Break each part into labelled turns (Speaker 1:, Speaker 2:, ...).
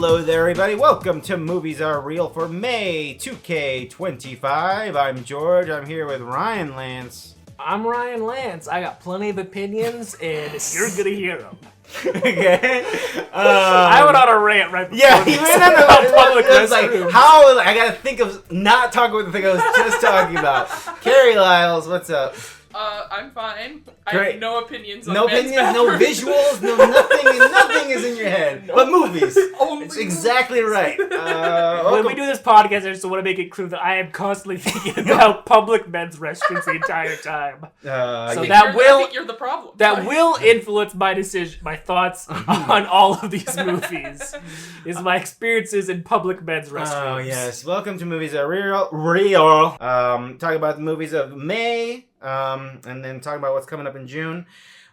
Speaker 1: Hello there, everybody. Welcome to Movies Are Real for May 2K25. I'm George. I'm here with Ryan Lance.
Speaker 2: I'm Ryan Lance. I got plenty of opinions, and you're gonna hear them.
Speaker 1: Okay.
Speaker 2: I went on a rant right before.
Speaker 1: Yeah, he went on a
Speaker 2: public
Speaker 1: it was like,
Speaker 2: restrooms.
Speaker 1: how? I gotta think of not talking about the thing I was just talking about. Carrie Lyles, what's up?
Speaker 3: I'm fine.
Speaker 1: Great.
Speaker 3: I have no opinions on
Speaker 1: No
Speaker 3: men's
Speaker 1: opinions, no
Speaker 3: bathrooms.
Speaker 1: visuals, no nothing. Nothing is in your head. But movies.
Speaker 3: Only
Speaker 1: It's exactly right.
Speaker 2: When
Speaker 1: Welcome.
Speaker 2: we do this podcast, I just want to make it clear that I am constantly thinking about public men's restrooms the entire time.
Speaker 3: I
Speaker 2: So
Speaker 3: think
Speaker 2: that
Speaker 3: I think you're the problem.
Speaker 2: That will influence my decision, my thoughts on all of these movies. Is my experiences in public men's restrooms.
Speaker 1: Oh yes, welcome to Movies Are Real. Talk about the movies of May, and then talk about what's coming up in June.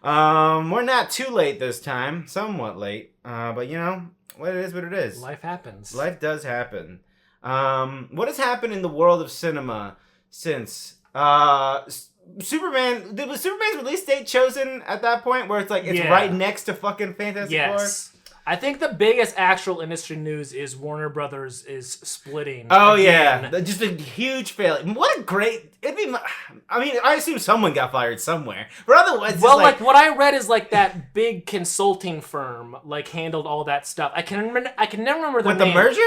Speaker 1: We're not too late this time, somewhat late, but you know, what it is what it is.
Speaker 2: Life happens.
Speaker 1: Life does happen. What has happened in the world of cinema since Superman? Was Superman's release date chosen at that point, where it's like it's right next to fucking Fantastic Four?
Speaker 2: I think the biggest actual industry news is Warner Brothers is splitting.
Speaker 1: Oh
Speaker 2: again.
Speaker 1: yeah, just a huge failure. What a great! I mean, I assume someone got fired somewhere, but otherwise, it's
Speaker 2: well, like what I read is like that big consulting firm like handled all that stuff. I can never remember the name.
Speaker 1: the merger.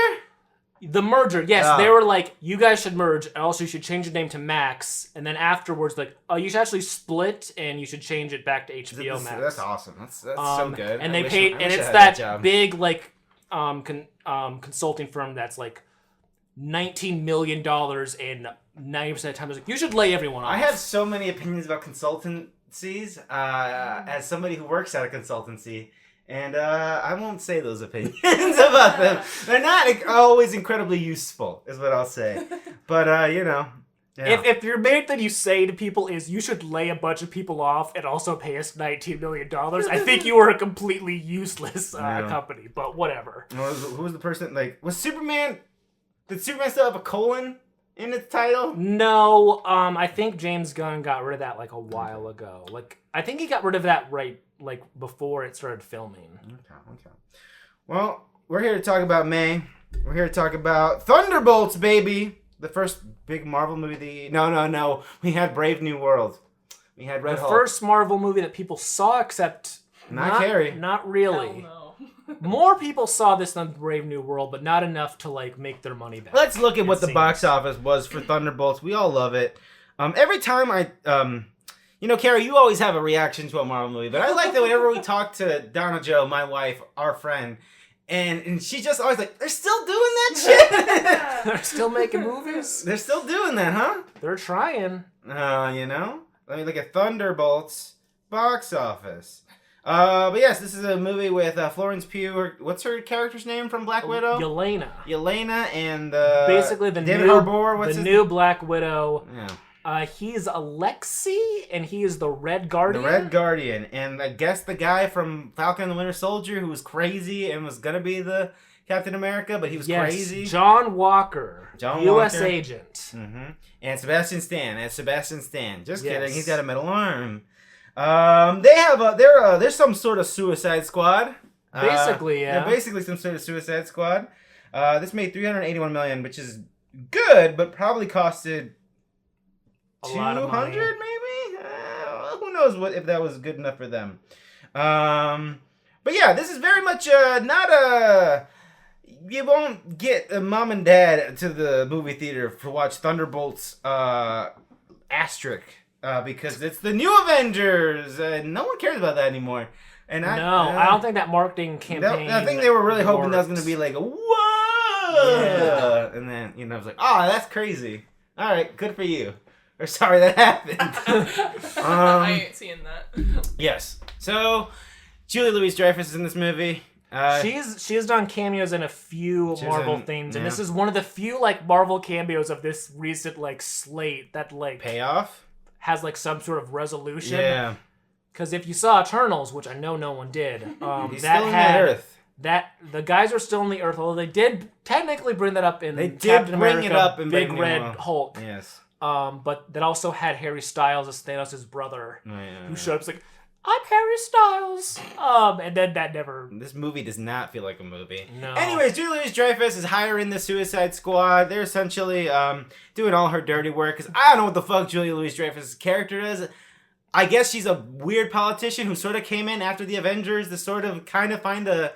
Speaker 2: The merger, yes.
Speaker 1: Oh.
Speaker 2: They were like, you guys should merge, and also you should change your name to Max. And then afterwards, like, oh, you should actually split, and you should change it back to HBO Max.
Speaker 1: That's awesome. That's so good.
Speaker 2: And
Speaker 1: I
Speaker 2: they
Speaker 1: wish
Speaker 2: paid,
Speaker 1: I
Speaker 2: and
Speaker 1: wish I
Speaker 2: it's
Speaker 1: had
Speaker 2: that
Speaker 1: job.
Speaker 2: big like consulting firm that's like $19 million, and 90% of the time, it's like, you should lay everyone off.
Speaker 1: I have so many opinions about consultancies as somebody who works at a consultancy. And I won't say those opinions about them. They're not always incredibly useful, is what I'll say. But, you know. Yeah.
Speaker 2: If your main thing you say to people is you should lay a bunch of people off and also pay us $19 million, I think you are a completely useless company. But whatever.
Speaker 1: Who was the person? Like, was Superman? Did Superman still have a colon in its title?
Speaker 2: No. I think James Gunn got rid of that like a while ago. Like, I think he got rid of that like before it started filming.
Speaker 1: Okay. Well, we're here to talk about May. We're here to talk about Thunderbolts, baby. The first big Marvel movie. No. We had Brave New World. We had Red Hulk.
Speaker 2: The first Marvel movie that people saw, except
Speaker 1: not Carrie.
Speaker 2: Not really.
Speaker 3: Hell no.
Speaker 2: More people saw this than Brave New World, but not enough to like make their money back.
Speaker 1: Let's look at what the box office was for Thunderbolts. We all love it. Every time you know, Carrie, you always have a reaction to a Marvel movie, but I like that whenever we talk to Donna Jo, my wife, our friend, and she's just always like, they're still doing that shit?
Speaker 2: They're still making movies?
Speaker 1: They're still doing that, huh?
Speaker 2: They're trying.
Speaker 1: You know? Let me look at Thunderbolts box office. But yes, this is a movie with Florence Pugh. What's her character's name from Black Widow?
Speaker 2: Yelena,
Speaker 1: and
Speaker 2: basically the
Speaker 1: David
Speaker 2: new
Speaker 1: Harbour.
Speaker 2: new Black Widow.
Speaker 1: Yeah.
Speaker 2: He's Alexei, and he is the Red Guardian.
Speaker 1: The Red Guardian. And I guess the guy from Falcon and the Winter Soldier who was crazy and was going to be the Captain America, but he was crazy.
Speaker 2: John Walker. U.S. agent.
Speaker 1: Mm-hmm. And Sebastian Stan. Just kidding. He's got a metal arm. There's some sort of Suicide Squad.
Speaker 2: Basically, yeah.
Speaker 1: They're basically some sort of Suicide Squad. This made $381 million, which is good, but probably costed
Speaker 2: a lot of money.
Speaker 1: 200 maybe? Who knows if that was good enough for them. But yeah, this is very much not a... You won't get mom and dad to the movie theater to watch Thunderbolts asterisk because it's the new Avengers. No one cares about that anymore. And
Speaker 2: I don't think that marketing campaign...
Speaker 1: I think they were really hoping that was going to be like, whoa!
Speaker 2: Yeah.
Speaker 1: And then, you know, I was like, oh, that's crazy. All right, good for you. Or sorry that happened.
Speaker 3: I ain't seeing that.
Speaker 1: Yes. So, Julie Louis-Dreyfus is in this movie.
Speaker 2: She has done cameos in a few Marvel things, and this is one of the few like Marvel cameos of this recent like slate that like
Speaker 1: payoff
Speaker 2: has like some sort of resolution.
Speaker 1: Yeah.
Speaker 2: Because if you saw Eternals, which I know no one did,
Speaker 1: he's still in that Earth.
Speaker 2: That the guys are still on the Earth, although they did technically bring that up in
Speaker 1: Captain
Speaker 2: bring
Speaker 1: America,
Speaker 2: it up in Big
Speaker 1: Brave
Speaker 2: Red
Speaker 1: New World.
Speaker 2: Hulk.
Speaker 1: Yes.
Speaker 2: But that also had Harry Styles as Thanos' brother, who showed up like, I'm Harry Styles. And then that never...
Speaker 1: This movie does not feel like a movie.
Speaker 2: No.
Speaker 1: Anyways, Julia Louis-Dreyfus is hiring the Suicide Squad. They're essentially doing all her dirty work. Because I don't know what the fuck Julia Louis-Dreyfus' character is. I guess she's a weird politician who sort of came in after the Avengers to sort of kind of find a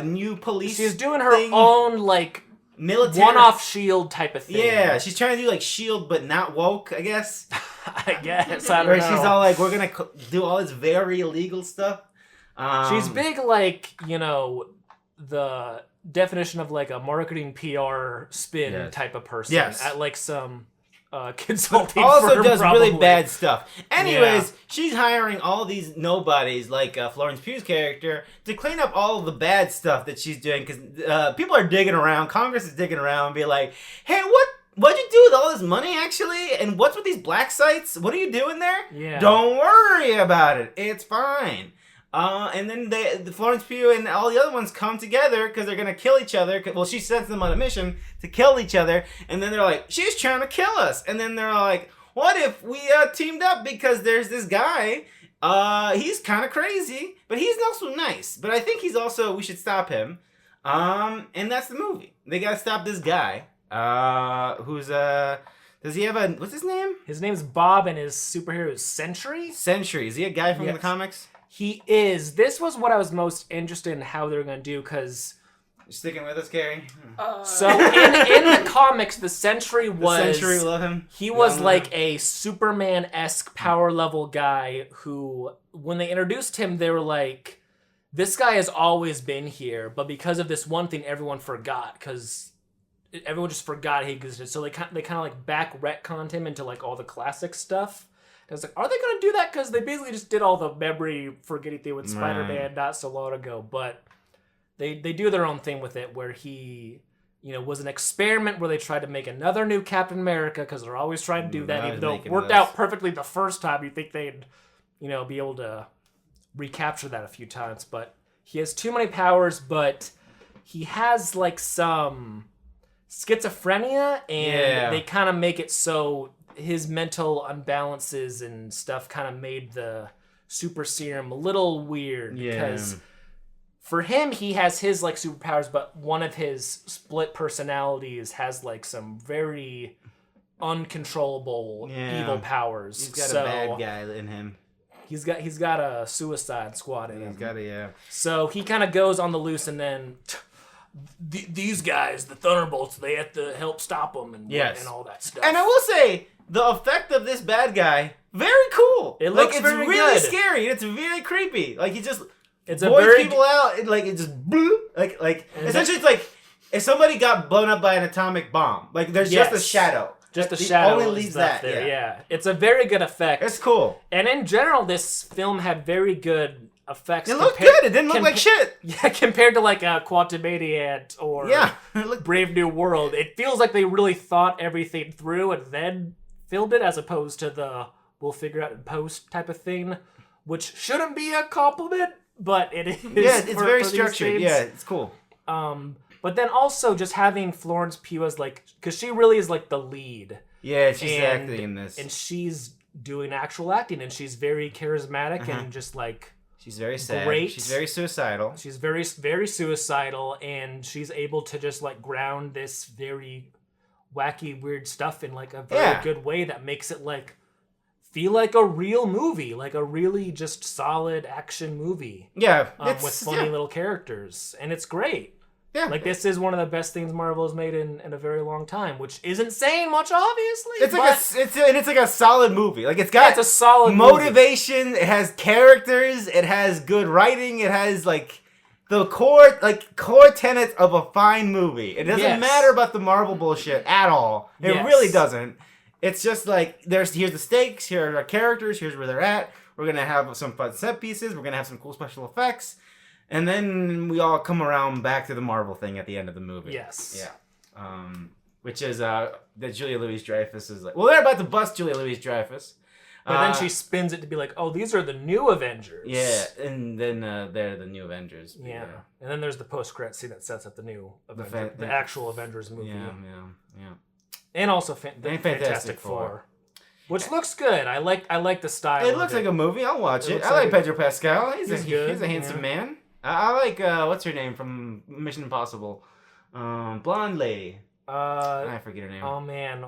Speaker 1: new police.
Speaker 2: She's doing her own, like,
Speaker 1: military
Speaker 2: one-off S.H.I.E.L.D. type of thing.
Speaker 1: Yeah, she's trying to do like S.H.I.E.L.D. but not woke, I guess.
Speaker 2: I guess. I don't
Speaker 1: Where
Speaker 2: know.
Speaker 1: she's all like, we're going to do all this very illegal stuff.
Speaker 2: She's big, like, you know, the definition of like a marketing PR spin type of person.
Speaker 1: Yes.
Speaker 2: At like some consulting
Speaker 1: also
Speaker 2: firm,
Speaker 1: does
Speaker 2: probably.
Speaker 1: really bad stuff. Anyways, she's hiring all these nobodies like Florence Pugh's character to clean up all of the bad stuff that she's doing because people are digging around. Congress is digging around and be like, hey, what'd you do with all this money actually? And what's with these black sites? What are you doing there?
Speaker 2: Yeah.
Speaker 1: Don't worry about it. It's fine. And then the Florence Pugh and all the other ones come together because they're going to kill each other. Well, she sends them on a mission to kill each other. And then they're like, she's trying to kill us. And then they're like, what if we teamed up because there's this guy. He's kind of crazy, but he's also nice. But I think he's also, we should stop him. And that's the movie. They got to stop this guy. Who's, does he have what's his name?
Speaker 2: His name's Bob and his superhero is Sentry?
Speaker 1: Sentry. Is he a guy from the comics?
Speaker 2: He is. This was what I was most interested in how they're going to do, because...
Speaker 1: You sticking with us, Gary?
Speaker 2: So, in the comics, the Sentry was...
Speaker 1: The Sentry, love him.
Speaker 2: He was like a Superman-esque power level guy who, when they introduced him, they were like, this guy has always been here, but because of this one thing, everyone forgot, because everyone just forgot he existed. So they kind of like back retconned him into like all the classic stuff. I was like, are they going to do that? Because they basically just did all the memory forgetting thing with Spider-Man not so long ago. But they do their own thing with it where he, you know, was an experiment where they tried to make another new Captain America because they're always trying to do that. Even though it worked out perfectly the first time, you think they'd, you know, be able to recapture that a few times. But he has too many powers, but he has like some schizophrenia and they kind of make it so... his mental unbalances and stuff kind of made the super serum a little weird because for him, he has his like superpowers, but one of his split personalities has like some very uncontrollable evil powers.
Speaker 1: He's got a bad guy in him.
Speaker 2: He's got a suicide squad in him.
Speaker 1: He's got a
Speaker 2: So he kind of goes on the loose and then these guys, the Thunderbolts, they have to help stop them and all that stuff.
Speaker 1: And I will say, the effect of this bad guy, very cool.
Speaker 2: It looks
Speaker 1: like,
Speaker 2: very
Speaker 1: it's really
Speaker 2: good.
Speaker 1: Scary. It's very creepy. Like, he just
Speaker 2: it's
Speaker 1: blows people out. Like, it just essentially it's like if somebody got blown up by an atomic bomb. Like, there's just a shadow.
Speaker 2: Just a shadow
Speaker 1: only leaves that
Speaker 2: there. Yeah. It's a very good effect.
Speaker 1: It's cool.
Speaker 2: And in general, this film had very good effects.
Speaker 1: It looked good. It didn't look like shit.
Speaker 2: Yeah, compared to like a Quantumania or Brave New World. It feels like they really thought everything through and then filmed it as opposed to the we'll figure out in post type of thing, which shouldn't be a compliment, but it is.
Speaker 1: Yeah, it's very structured. Yeah, it's cool.
Speaker 2: But then also just having Florence Pugh as like, because she really is like the lead.
Speaker 1: Yeah, she's acting in this.
Speaker 2: And she's doing actual acting and she's very charismatic and just like...
Speaker 1: She's very sad.
Speaker 2: Great.
Speaker 1: She's very suicidal.
Speaker 2: She's very, very suicidal and she's able to just like ground this very wacky, weird stuff in like a very good way that makes it like feel like a real movie, like a really just solid action movie.
Speaker 1: Yeah.
Speaker 2: With funny little characters. And it's great.
Speaker 1: Yeah.
Speaker 2: Like, this is one of the best things Marvel has made in a very long time, which isn't saying much, obviously.
Speaker 1: It's like a solid movie. Like, it's got
Speaker 2: it's a solid
Speaker 1: motivation. Movie. It has characters. It has good writing. It has, like, the core tenets of a fine movie. It doesn't matter about the Marvel bullshit at all. It really doesn't. It's just like, here's the stakes. Here are our characters. Here's where they're at. We're going to have some fun set pieces. We're going to have some cool special effects. And then we all come around back to the Marvel thing at the end of the movie.
Speaker 2: Yes.
Speaker 1: Yeah. Which is that Julia Louis-Dreyfus is like... Well, they're about to bust Julia Louis-Dreyfus.
Speaker 2: But then she spins it to be like, oh, these are the new Avengers.
Speaker 1: Yeah, and then they're the new Avengers.
Speaker 2: Yeah. And then there's the post-credit scene that sets up the new Avengers, the actual Avengers movie.
Speaker 1: Yeah.
Speaker 2: And also the Fantastic Four. which looks good. I like the style.
Speaker 1: It looks like a movie. I'll watch it. I like Pedro Pascal. He's a handsome man. I like what's her name from Mission Impossible, blonde lady. I forget her name.
Speaker 2: Oh man,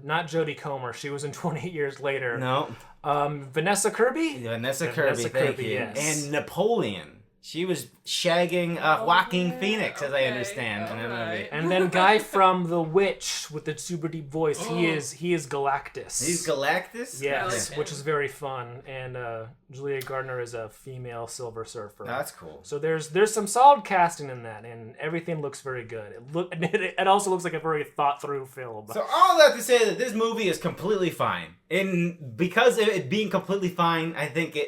Speaker 2: not Jodie Comer. She was in 28 Years Later.
Speaker 1: No.
Speaker 2: Vanessa Kirby.
Speaker 1: Vanessa Kirby. Thank you.
Speaker 2: Yes.
Speaker 1: And Napoleon. She was shagging Joaquin Phoenix, as I understand, in that movie.
Speaker 2: And then guy from The Witch with the super deep voice. He is Galactus.
Speaker 1: He's Galactus?
Speaker 2: Yes, which is very fun. And Julia Gardner is a female Silver Surfer.
Speaker 1: That's cool.
Speaker 2: So there's some solid casting in that, and everything looks very good. It also looks like a very thought through film.
Speaker 1: So all that to say that this movie is completely fine, and because of it being completely fine, I think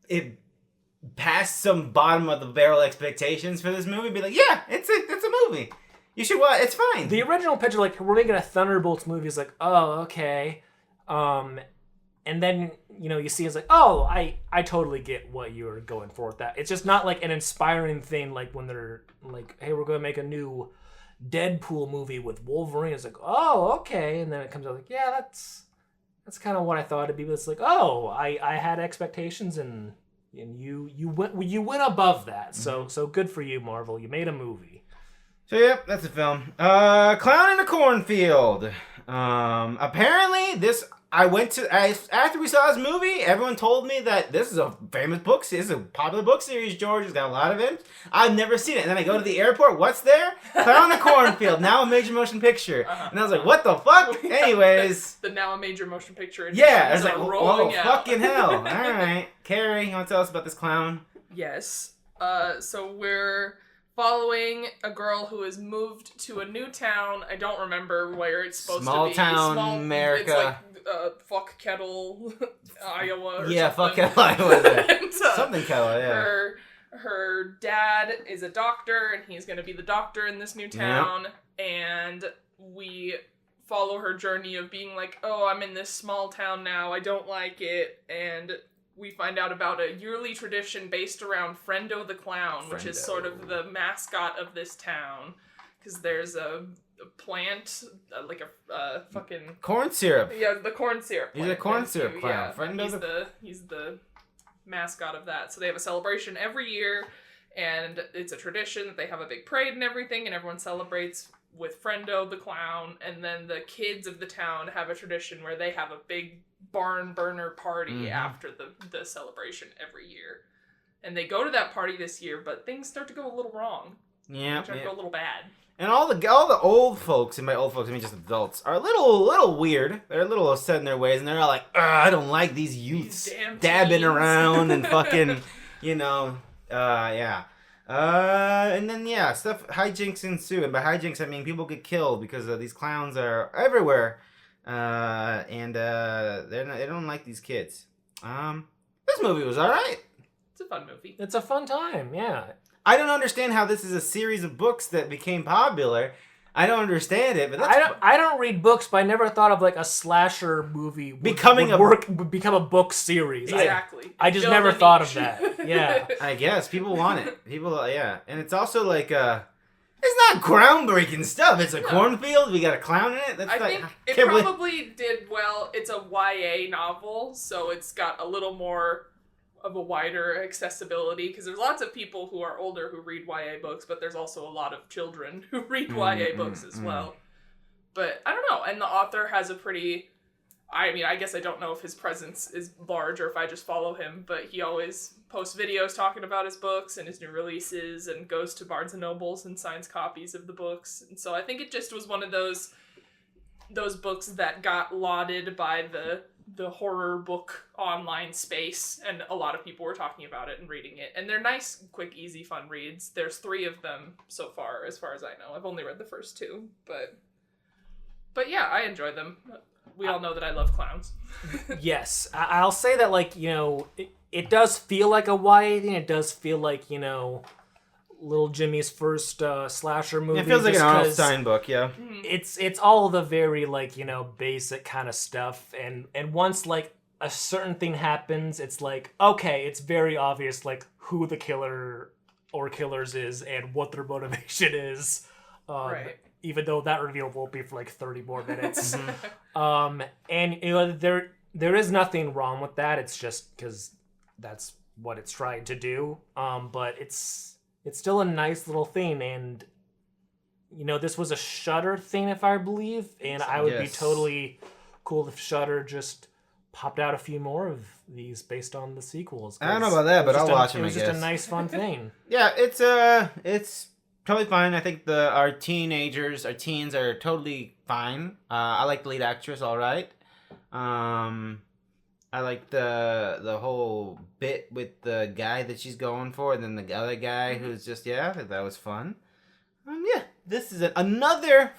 Speaker 1: it past some bottom of the barrel expectations for this movie. Be like, yeah, it's a movie. You should watch. It's fine.
Speaker 2: The original pitch, like, we're making a Thunderbolts movie, is like, oh, okay. And then, you see it's like, oh, I totally get what you were going for with that. It's just not like an inspiring thing, like when they're like, hey, we're going to make a new Deadpool movie with Wolverine. It's like, oh, okay. And then it comes out like, yeah, that's kind of what I thought it'd be. But it's like, oh, I had expectations and you went above that. So good for you, Marvel. You made a movie.
Speaker 1: So yep, that's a film. Clown in a Cornfield. Apparently after we saw this movie, everyone told me that this is a famous book. This is a popular book series, George. It's got a lot of it. I've never seen it. And then I go to the airport. What's there? Clown in a Cornfield. Now a major motion picture. And I was like, what the fuck? Anyways.
Speaker 3: The now a major motion picture.
Speaker 1: Yeah. I was like,
Speaker 3: rolling out.
Speaker 1: Fucking hell. All right. Carrie, you want to tell us about this clown?
Speaker 3: Yes. So we're following a girl who has moved to a new town. I don't remember where it's supposed to be.
Speaker 1: Small town, America.
Speaker 3: It's like fuck Kettle, Iowa. Or
Speaker 1: yeah,
Speaker 3: something.
Speaker 1: fuck Kettle, Iowa.
Speaker 3: And,
Speaker 1: something Kettle, yeah.
Speaker 3: Her dad is a doctor, and he's going to be the doctor in this new town. Yep. And we follow her journey of being like, oh, I'm in this small town now. I don't like it. And we find out about a yearly tradition based around Friendo the Clown, which is sort of the mascot of this town. Because there's a plant, like a fucking...
Speaker 1: corn syrup.
Speaker 3: Yeah, the corn syrup plant.
Speaker 1: He's a corn syrup clown.
Speaker 3: Yeah, he's the mascot of that. So they have a celebration every year, and it's a tradition that they have a big parade and everything, and everyone celebrates with Friendo the Clown, and then the kids of the town have a tradition where they have a big barn burner party after the celebration every year. And they go to that party this year, but things start to go a little wrong.
Speaker 1: Yeah.
Speaker 3: Start to go a little bad.
Speaker 1: And all the old folks, and by old folks I mean just adults, are a little weird. They're a little set in their ways, and they're all like, I don't like these youths dabbing around and fucking, yeah. And then hijinks ensue, and by hijinks I mean people get killed because these clowns are everywhere, and they don't like these kids. This movie was all right.
Speaker 3: It's a fun movie.
Speaker 2: It's a fun time, yeah.
Speaker 1: I don't understand how this is a series of books that became popular. I don't understand it, but
Speaker 2: I don't read books, but I never thought of like a slasher movie become a book series.
Speaker 3: Exactly.
Speaker 2: I just never thought of that. Yeah.
Speaker 1: I guess people want it. Yeah, and it's also like it's not groundbreaking stuff. It's a cornfield. We got a clown in it.
Speaker 3: I think it probably did well. It's a YA novel, so it's got a little more of a wider accessibility, because there's lots of people who are older who read YA books, but there's also a lot of children who read YA books as well. But I don't know, and the author has a pretty, I guess I don't know if his presence is large or if I just follow him, but he always posts videos talking about his books and his new releases and goes to Barnes & Nobles and signs copies of the books. And so I think it just was one of those books that got lauded by the horror book online space, and a lot of people were talking about it and reading it. And they're nice, quick, easy, fun reads. There's 3 of them so far as I know. I've only read the first 2, but yeah, I enjoy them. We all know that I love clowns.
Speaker 2: Yes, I'll say that, like, it does feel like a YA thing. It does feel like, Little Jimmy's first slasher movie.
Speaker 1: It feels like an Arnold Stein book, yeah.
Speaker 2: It's all the very, like, basic kind of stuff. And once, like, a certain thing happens, it's like, okay, it's very obvious, like, who the killer or killers is and what their motivation is.
Speaker 3: Right.
Speaker 2: even though that reveal won't be for like 30 more minutes. And there is nothing wrong with that. It's just because that's what it's trying to do. But it's still a nice little thing, and this was a Shudder thing, if I believe, and I would be totally cool if Shudder just popped out a few more of these based on the sequels.
Speaker 1: I don't know about that, but I'll watch them.
Speaker 2: It was just a nice, fun thing.
Speaker 1: Yeah, it's totally fine. I think our teens are totally fine. I like the lead actress, all right. I like the whole bit with the guy that she's going for, and then the other guy who's just that was fun. This is another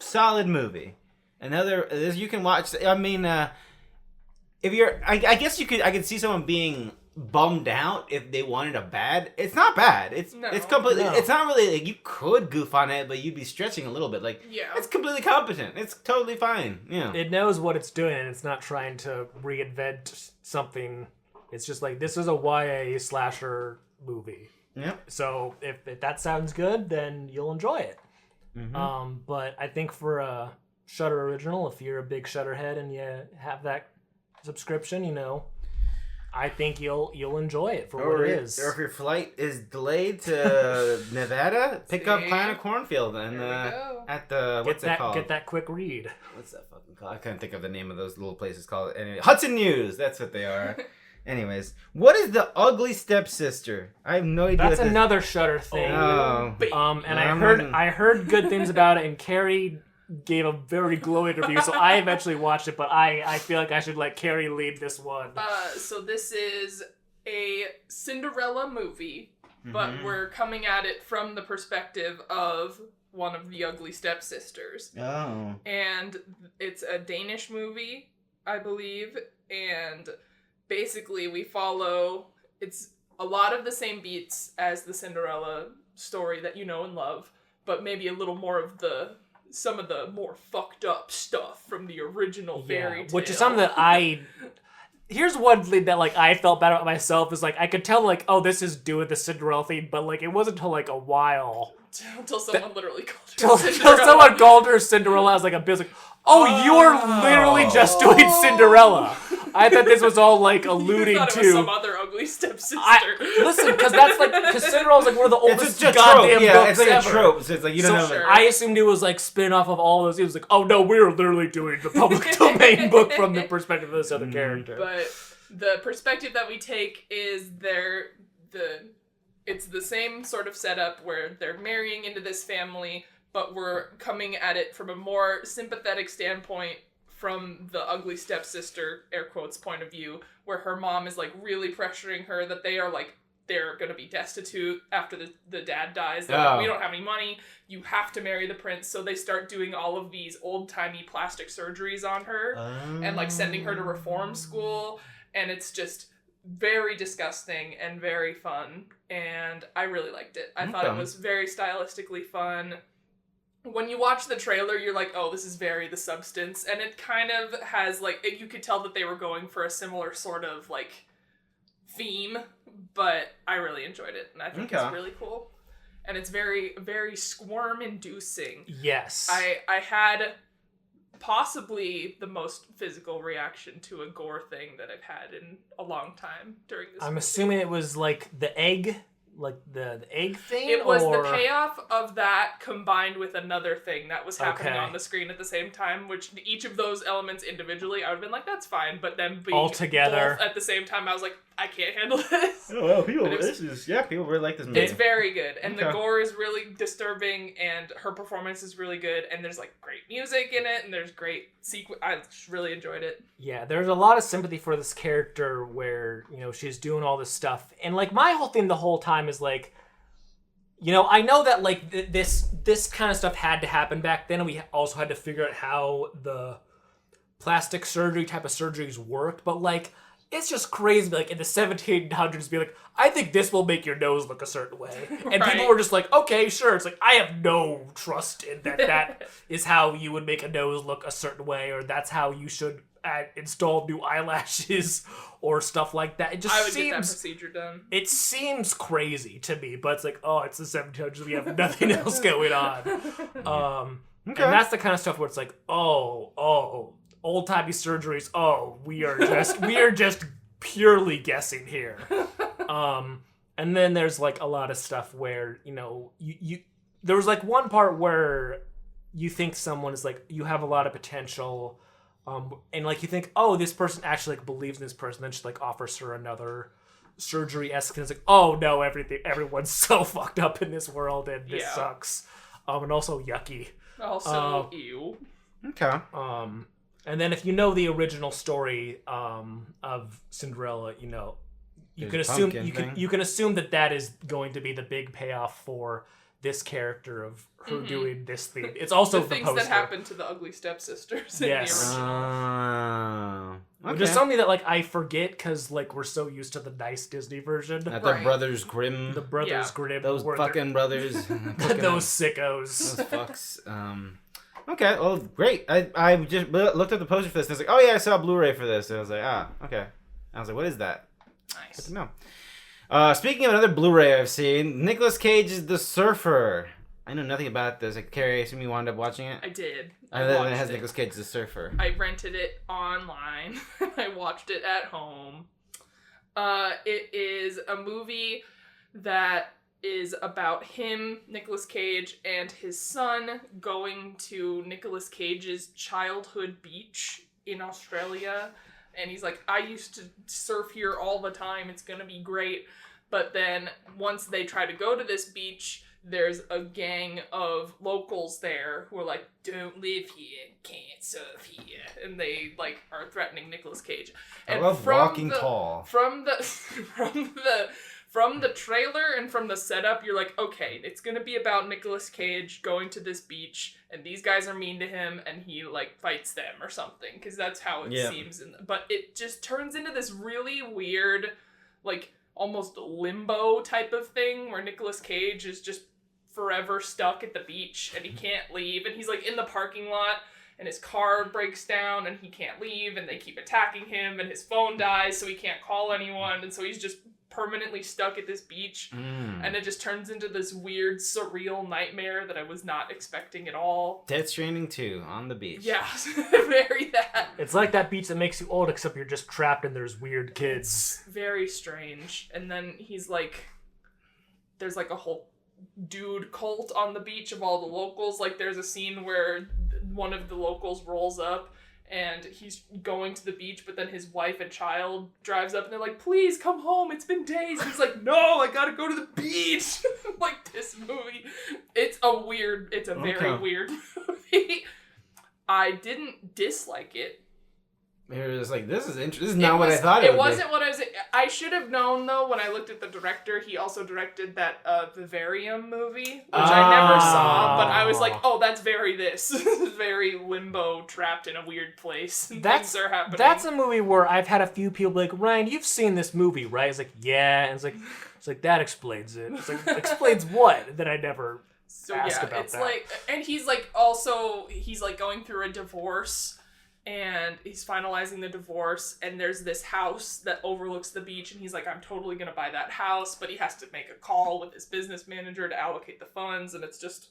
Speaker 1: solid movie. You can watch. I mean, if you're, I guess I could see someone being bummed out if they wanted a bad. It's not bad. It's completely. No. It's not really like you could goof on it, but you'd be stretching a little bit. Like it's completely competent. It's totally fine. Yeah.
Speaker 2: It knows what it's doing, and it's not trying to reinvent something. It's just like this is a YA slasher movie.
Speaker 1: Yeah.
Speaker 2: So if that sounds good, then you'll enjoy it. But I think for a Shudder original, if you're a big Shudder head and you have that subscription, I think you'll enjoy it for what it is.
Speaker 1: Or if your flight is delayed to Nevada, pick up Planet Cornfield and at the what's it called?
Speaker 2: Get that quick read.
Speaker 1: What's that fucking called? I couldn't think of the name of those little places called. Anyway, Hudson News. That's what they are. Anyways, what is the ugly stepsister? I have no idea.
Speaker 2: That's another Shudder thing.
Speaker 1: Oh.
Speaker 2: And I heard good things about it, and Carrie gave a very glowing review, so I eventually watched it, but I feel like I should let Carrie lead this one.
Speaker 3: So this is a Cinderella movie, but we're coming at it from the perspective of one of the ugly stepsisters.
Speaker 1: Oh.
Speaker 3: And it's a Danish movie, I believe, and basically we follow, it's a lot of the same beats as the Cinderella story that you know and love, but maybe a little more of some of the more fucked up stuff from the original fairy tale.
Speaker 2: Which is something that here's one thing that I felt bad about myself is I could tell this is doing the Cinderella thing, but it wasn't until a while.
Speaker 3: Until someone literally called her Cinderella.
Speaker 2: Until someone called her Cinderella, I was like a bit you are literally just doing Cinderella. I thought this was all alluding
Speaker 3: to some other ugly stepsister.
Speaker 2: Listen, because because Cinderella's one of the oldest goddamn books
Speaker 1: it's like
Speaker 2: ever.
Speaker 1: A trope. So it's you don't know.
Speaker 3: Sure.
Speaker 2: I assumed it was spin off of all those. It was oh no, we're literally doing the public domain book from the perspective of this other character.
Speaker 3: But the perspective that we take is it's the same sort of setup where they're marrying into this family, but we're coming at it from a more sympathetic standpoint from the ugly stepsister, air quotes, point of view, where her mom is really pressuring her that they are they're gonna be destitute after the dad dies. They're we don't have any money, you have to marry the prince. So they start doing all of these old-timey plastic surgeries on her and sending her to reform school, and it's just very disgusting and very fun, and I really liked it. I thought it was very stylistically fun. When you watch the trailer, you're oh, this is very The Substance, and it kind of has, you could tell that they were going for a similar sort of, theme, but I really enjoyed it, and I think it's really cool. And it's very, very squirm-inducing.
Speaker 2: Yes.
Speaker 3: I had possibly the most physical reaction to a gore thing that I've had in a long time during this movie.
Speaker 2: Assuming it was, the egg... the egg thing?
Speaker 3: It was the payoff of that combined with another thing that was happening on the screen at the same time, which each of those elements individually, I would have been that's fine, but then being
Speaker 2: all together
Speaker 3: both at the same time, I was I can't handle this.
Speaker 1: Oh, well, people really like this movie.
Speaker 3: It's very good, and the gore is really disturbing, and her performance is really good, and there's great music in it, and there's great sequence. I really enjoyed it.
Speaker 2: Yeah, there's a lot of sympathy for this character where, she's doing all this stuff, and my whole thing the whole time is I know that this kind of stuff had to happen back then, and we also had to figure out how the plastic surgery type of surgeries worked, but it's just crazy in the 1700s be I think this will make your nose look a certain way, and people were just okay, sure. It's I have no trust in that is how you would make a nose look a certain way, or that's how you should installed new eyelashes or stuff like that. It just
Speaker 3: I would
Speaker 2: seems
Speaker 3: get that procedure done.
Speaker 2: It seems crazy to me, but it's like, oh, it's the 1700s. We have nothing else going on. And that's the kind of stuff where it's like, oh, old-timey surgeries. Oh, we are just purely guessing here. And then there's like a lot of stuff where, you know, you there was like one part where you think someone is like, you have a lot of potential, and like you think, oh, this person actually like believes in this person, then she like offers her another surgery-esque, and it's like, oh no, everyone's so fucked up in this world, and this sucks, and also yucky.
Speaker 3: Also, ew.
Speaker 1: Okay.
Speaker 2: And then if you know the original story of Cinderella, you know, you can assume that is going to be the big payoff for this character of her doing this thing. It's also
Speaker 3: the things
Speaker 2: poster.
Speaker 3: that happened to the ugly stepsisters in the original.
Speaker 1: Okay.
Speaker 2: Which is something that like I forget because like we're so used to the nice Disney version.
Speaker 1: Not the Brothers Grimm.
Speaker 2: The Brothers Grimm.
Speaker 1: Those fucking brothers.
Speaker 2: Those sickos.
Speaker 1: Those fucks. Okay, well, great. I just looked at the poster for this and I was like, oh yeah, I saw a Blu-ray for this. And I was like, okay. I was like, what is that?
Speaker 3: Nice.
Speaker 1: Good to know. Speaking of another Blu-ray I've seen, Nicolas Cage's The Surfer. I know nothing about this. Like, Carrie, I assume you wound up watching it?
Speaker 3: I did.
Speaker 1: It has Nicolas Cage's The Surfer.
Speaker 3: I rented it online. I watched it at home. It is a movie that is about him, Nicolas Cage, and his son going to Nicolas Cage's childhood beach in Australia. And he's like, I used to surf here all the time. It's going to be great. But then once they try to go to this beach, there's a gang of locals there who are like, don't live here, can't surf here. And they like are threatening Nicolas Cage. And
Speaker 1: I love Walking Tall.
Speaker 3: From the trailer and from the setup, you're like, okay, it's going to be about Nicolas Cage going to this beach, and these guys are mean to him, and he, like, fights them or something, because that's how it seems. But it just turns into this really weird, like, almost limbo type of thing, where Nicolas Cage is just forever stuck at the beach, and he can't leave, and he's, like, in the parking lot, and his car breaks down, and he can't leave, and they keep attacking him, and his phone dies, so he can't call anyone, and so he's just permanently stuck at this beach, and it just turns into this weird, surreal nightmare that I was not expecting at all.
Speaker 1: Death Stranding 2 on the beach.
Speaker 3: Yeah, very that.
Speaker 2: It's like that beach that makes you old, except you're just trapped and there's weird kids.
Speaker 3: It's very strange. And then he's like, there's like a whole dude cult on the beach of all the locals. Like there's a scene where one of the locals rolls up and he's going to the beach, but then his wife and child drives up and they're like, please come home, it's been days. And he's like, no, I gotta go to the beach. Like this movie. It's a very weird movie. I didn't dislike it.
Speaker 1: It was like, this is interesting. This is not what I thought it would be.
Speaker 3: It wasn't what I was... I should have known, though, when I looked at the director, he also directed that Vivarium movie, which I never saw, but I was like, oh, that's very this. Very limbo, trapped in a weird place. Things are happening.
Speaker 2: That's a movie where I've had a few people be like, Ryan, you've seen this movie, right? It's like, yeah. And it's like, that explains it. It's like, explains what? That I never asked about
Speaker 3: it's
Speaker 2: that.
Speaker 3: Like, and he's like, also, he's like going through a divorce, and he's finalizing the divorce, and there's this house that overlooks the beach, and he's like, I'm totally gonna buy that house, but he has to make a call with his business manager to allocate the funds, and it's just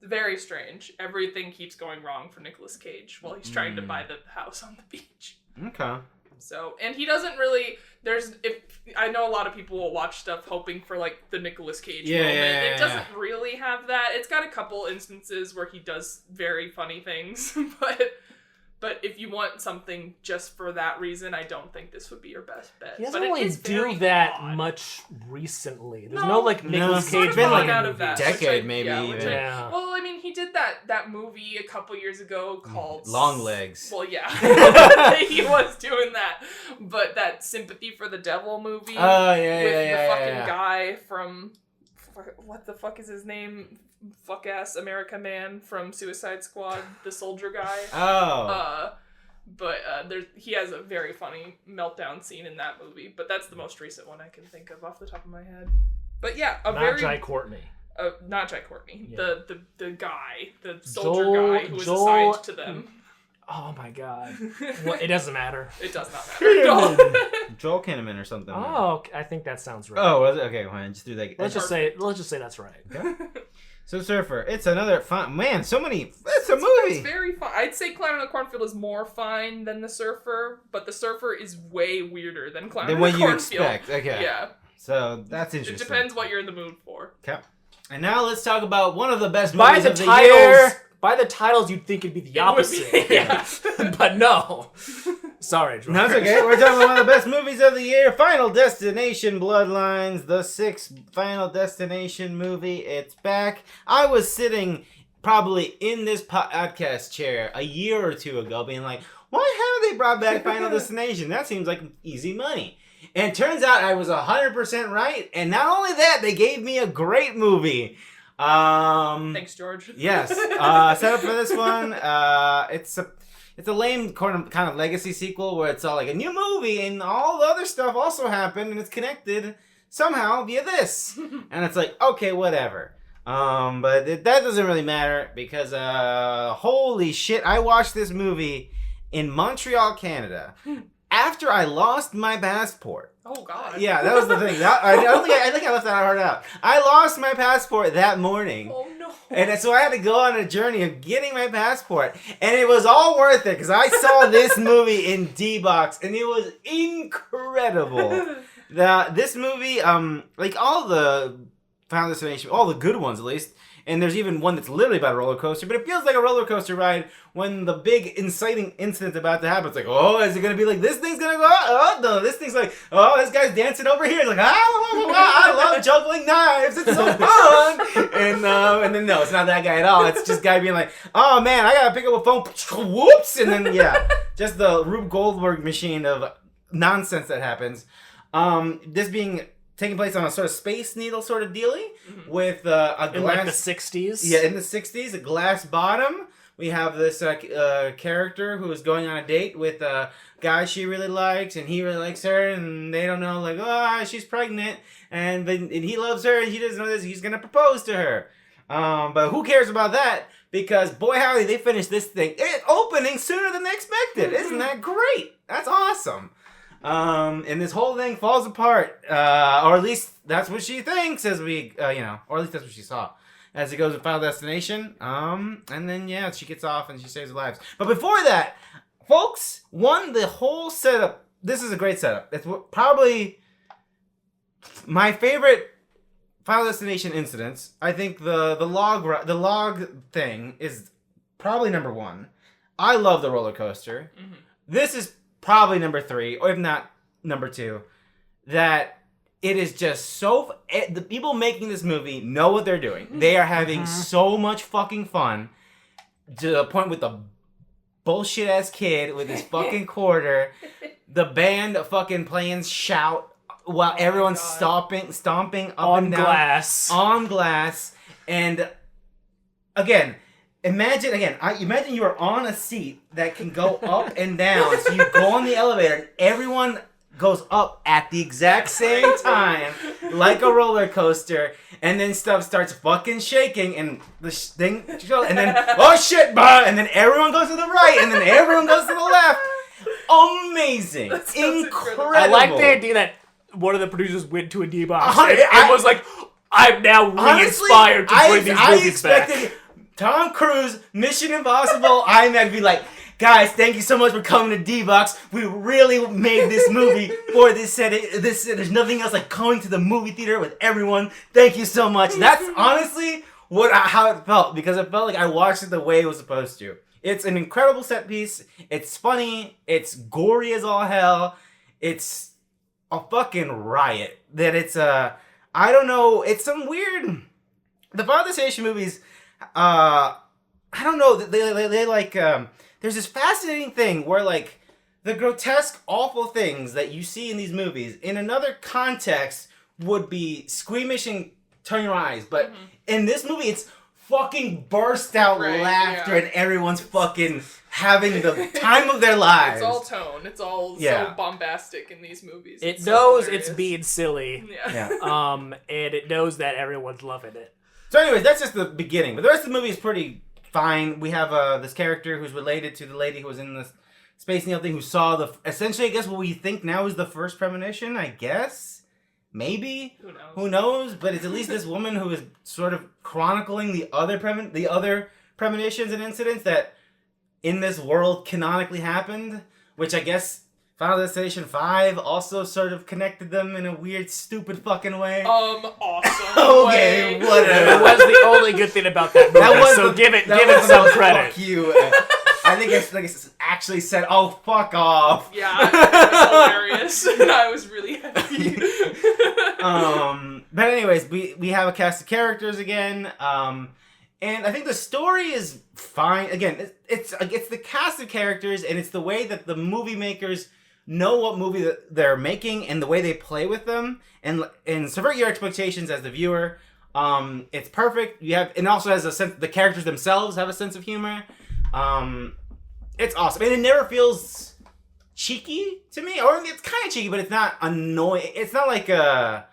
Speaker 3: very strange. Everything keeps going wrong for Nicolas Cage while he's trying to buy the house on the beach.
Speaker 1: Okay.
Speaker 3: So, and he doesn't really, I know a lot of people will watch stuff hoping for, like, the Nicolas Cage moment. It doesn't really have that. It's got a couple instances where he does very funny things, But if you want something just for that reason, I don't think this would be your best bet.
Speaker 2: He doesn't really do that much recently. There's no like Nicolas
Speaker 1: Cage.
Speaker 2: Cage
Speaker 1: Been like
Speaker 3: out
Speaker 1: a
Speaker 3: of that,
Speaker 1: decade, maybe.
Speaker 2: Yeah.
Speaker 3: Well, I mean, he did that movie a couple years ago called
Speaker 1: Long Legs.
Speaker 3: Well, yeah, he was doing that. But that Sympathy for the Devil movie.
Speaker 1: Oh
Speaker 3: with the fucking guy from what the fuck is his name? Fuck ass America man from Suicide Squad, the soldier guy.
Speaker 1: Oh.
Speaker 3: But he has a very funny meltdown scene in that movie. But that's the most recent one I can think of off the top of my head. But yeah,
Speaker 2: not Jai Courtney.
Speaker 3: Not Jai Courtney.
Speaker 2: Yeah.
Speaker 3: The guy, the soldier guy who was assigned to them.
Speaker 2: Oh my god. Well, it doesn't matter.
Speaker 3: It does not matter.
Speaker 1: Joel Kinnaman or something.
Speaker 2: Oh, I think that sounds right.
Speaker 1: Oh, was it? Okay, fine. Just do that.
Speaker 2: Let's just say that's right.
Speaker 1: Okay. So Surfer, it's another fun man. So many. It's a movie.
Speaker 3: It's very fun. I'd say Clown in the Cornfield is more fine than the Surfer, but the Surfer is way weirder than Clown in the
Speaker 1: Than what
Speaker 3: Cornfield.
Speaker 1: you expect. Okay.
Speaker 3: Yeah.
Speaker 1: So that's interesting.
Speaker 3: It depends what you're in the mood for.
Speaker 1: Okay. And now let's talk about one of the best
Speaker 2: By
Speaker 1: movies
Speaker 2: the
Speaker 1: of the
Speaker 2: titles,
Speaker 1: year.
Speaker 2: by the titles, you'd think it'd be the opposite.
Speaker 3: Yeah.
Speaker 2: But no. Sorry, George.
Speaker 1: No, it's okay. We're talking about one of the best movies of the year. Final Destination Bloodlines, the 6th Final Destination movie. It's back. I was sitting probably in this podcast chair a year or two ago being like, why haven't they brought back Final Destination? That seems like easy money. And it turns out I was 100% right. And not only that, they gave me a great movie.
Speaker 3: Thanks, George.
Speaker 1: Yes. Set up for this one. It's a lame kind of legacy sequel where it's all like a new movie and all the other stuff also happened and it's connected somehow via this. And it's like, okay, whatever. But that doesn't really matter because holy shit, I watched this movie in Montreal, Canada after I lost my passport.
Speaker 3: Oh God.
Speaker 1: Yeah, that was the thing. I think I left that hard out. I lost my passport that morning.
Speaker 3: Oh no.
Speaker 1: And so I had to go on a journey of getting my passport. And it was all worth it because I saw this movie in D-Box and it was incredible. This movie, like all the Final Destination, all the good ones at least, and there's even one that's literally about a roller coaster, but it feels like a roller coaster ride when the big inciting incident's about to happen. It's like, oh, is it going to be like, this thing's going to go, oh, no, this thing's like, oh, this guy's dancing over here. It's like, I love juggling knives. It's so fun. And then, no, it's not that guy at all. It's just guy being like, oh, man, I got to pick up a phone. Whoops. And then, yeah, just the Rube Goldberg machine of nonsense that happens. This being taking place on a sort of Space Needle sort of dealie with a glass...
Speaker 2: In like the 60s?
Speaker 1: Yeah, in the 60s, a glass bottom. We have this character who is going on a date with a guy she really likes, and he really likes her, and they don't know, like, oh, she's pregnant, and he loves her, and he doesn't know this, he's going to propose to her. But who cares about that? Because, boy, howdy, they finished this thing. It's opening sooner than they expected. Isn't that great? That's awesome. And this whole thing falls apart, or at least that's what she thinks as we, or at least that's what she saw as it goes to Final Destination. And then, yeah, she gets off and she saves her lives. But before that, folks, the whole setup, this is a great setup. It's probably my favorite Final Destination incidents. I think the log thing is probably number one. I love the roller coaster. Mm-hmm. This is probably number 3, or if not number 2, that it is just so... the people making this movie know what they're doing. They are having so much fucking fun to the point with the bullshit-ass kid with his fucking quarter, the band fucking playing Shout while everyone's stomping up
Speaker 2: on
Speaker 1: and down. On glass. And again... Imagine you are on a seat that can go up and down. So you go on the elevator and everyone goes up at the exact same time, like a roller coaster, and then stuff starts fucking shaking and the thing, and then, oh shit, and then everyone goes to the right, and then everyone goes to the left. Amazing. Incredible.
Speaker 2: I like the idea that one of the producers went to a D-Box and was like, I'm now re-inspired to bring these movies back.
Speaker 1: Tom Cruise, Mission Impossible, IMAX be like, guys, thank you so much for coming to D-Box. We really made this movie for this set. There's nothing else like going to the movie theater with everyone. Thank you so much. That's honestly how it felt, because it felt like I watched it the way it was supposed to. It's an incredible set piece. It's funny. It's gory as all hell. It's a fucking riot. That it's I don't know. It's some weird... The Final Destination movies... I don't know. They like, there's this fascinating thing where, like, the grotesque, awful things that you see in these movies, in another context, would be squeamish and turn your eyes. But in this movie, it's fucking burst out laughter and everyone's fucking having the time of their lives.
Speaker 3: It's all tone. It's all so bombastic in these movies.
Speaker 2: It knows it's being silly. And it knows that everyone's loving it.
Speaker 1: So anyways, that's just the beginning. But the rest of the movie is pretty fine. We have this character who's related to the lady who was in the Space Needle thing, who saw essentially, I guess, what we think now is the first premonition, I guess? Maybe?
Speaker 3: Who knows?
Speaker 1: Who knows? But it's at least this woman who is sort of chronicling the other premonitions and incidents that in this world canonically happened, which I guess Final Destination 5 also sort of connected them in a weird, stupid fucking way.
Speaker 3: Awesome.
Speaker 1: Okay,
Speaker 3: way.
Speaker 1: whatever.
Speaker 2: It was the only good thing about that movie, so give it some credit.
Speaker 1: Fuck you. I think it's actually said, "Oh, fuck off."
Speaker 3: Yeah, it was hilarious, and I was really happy.
Speaker 1: But anyways, we have a cast of characters again, and I think the story is fine. Again, it's the cast of characters, and it's the way that the movie makers know what movie that they're making and the way they play with them and subvert your expectations as the viewer. It's perfect. And also has a sense. The characters themselves have a sense of humor. It's awesome, and it never feels cheeky to me. Or it's kind of cheeky, but it's not annoying. It's not like a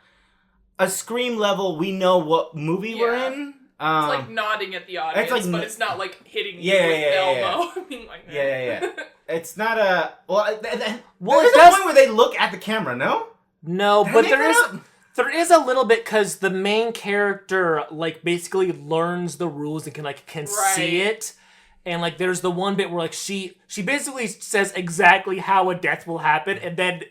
Speaker 1: Scream level. We know what movie we're in.
Speaker 3: It's like nodding at the audience, but it's not like hitting you with elbow. I mean, like
Speaker 1: yeah. It's not a there's a
Speaker 2: does
Speaker 1: point where they look at the camera.
Speaker 2: No, but there is a little bit because the main character like basically learns the rules and can see it. And, like, there's the one bit where, like, she basically says exactly how a death will happen, and then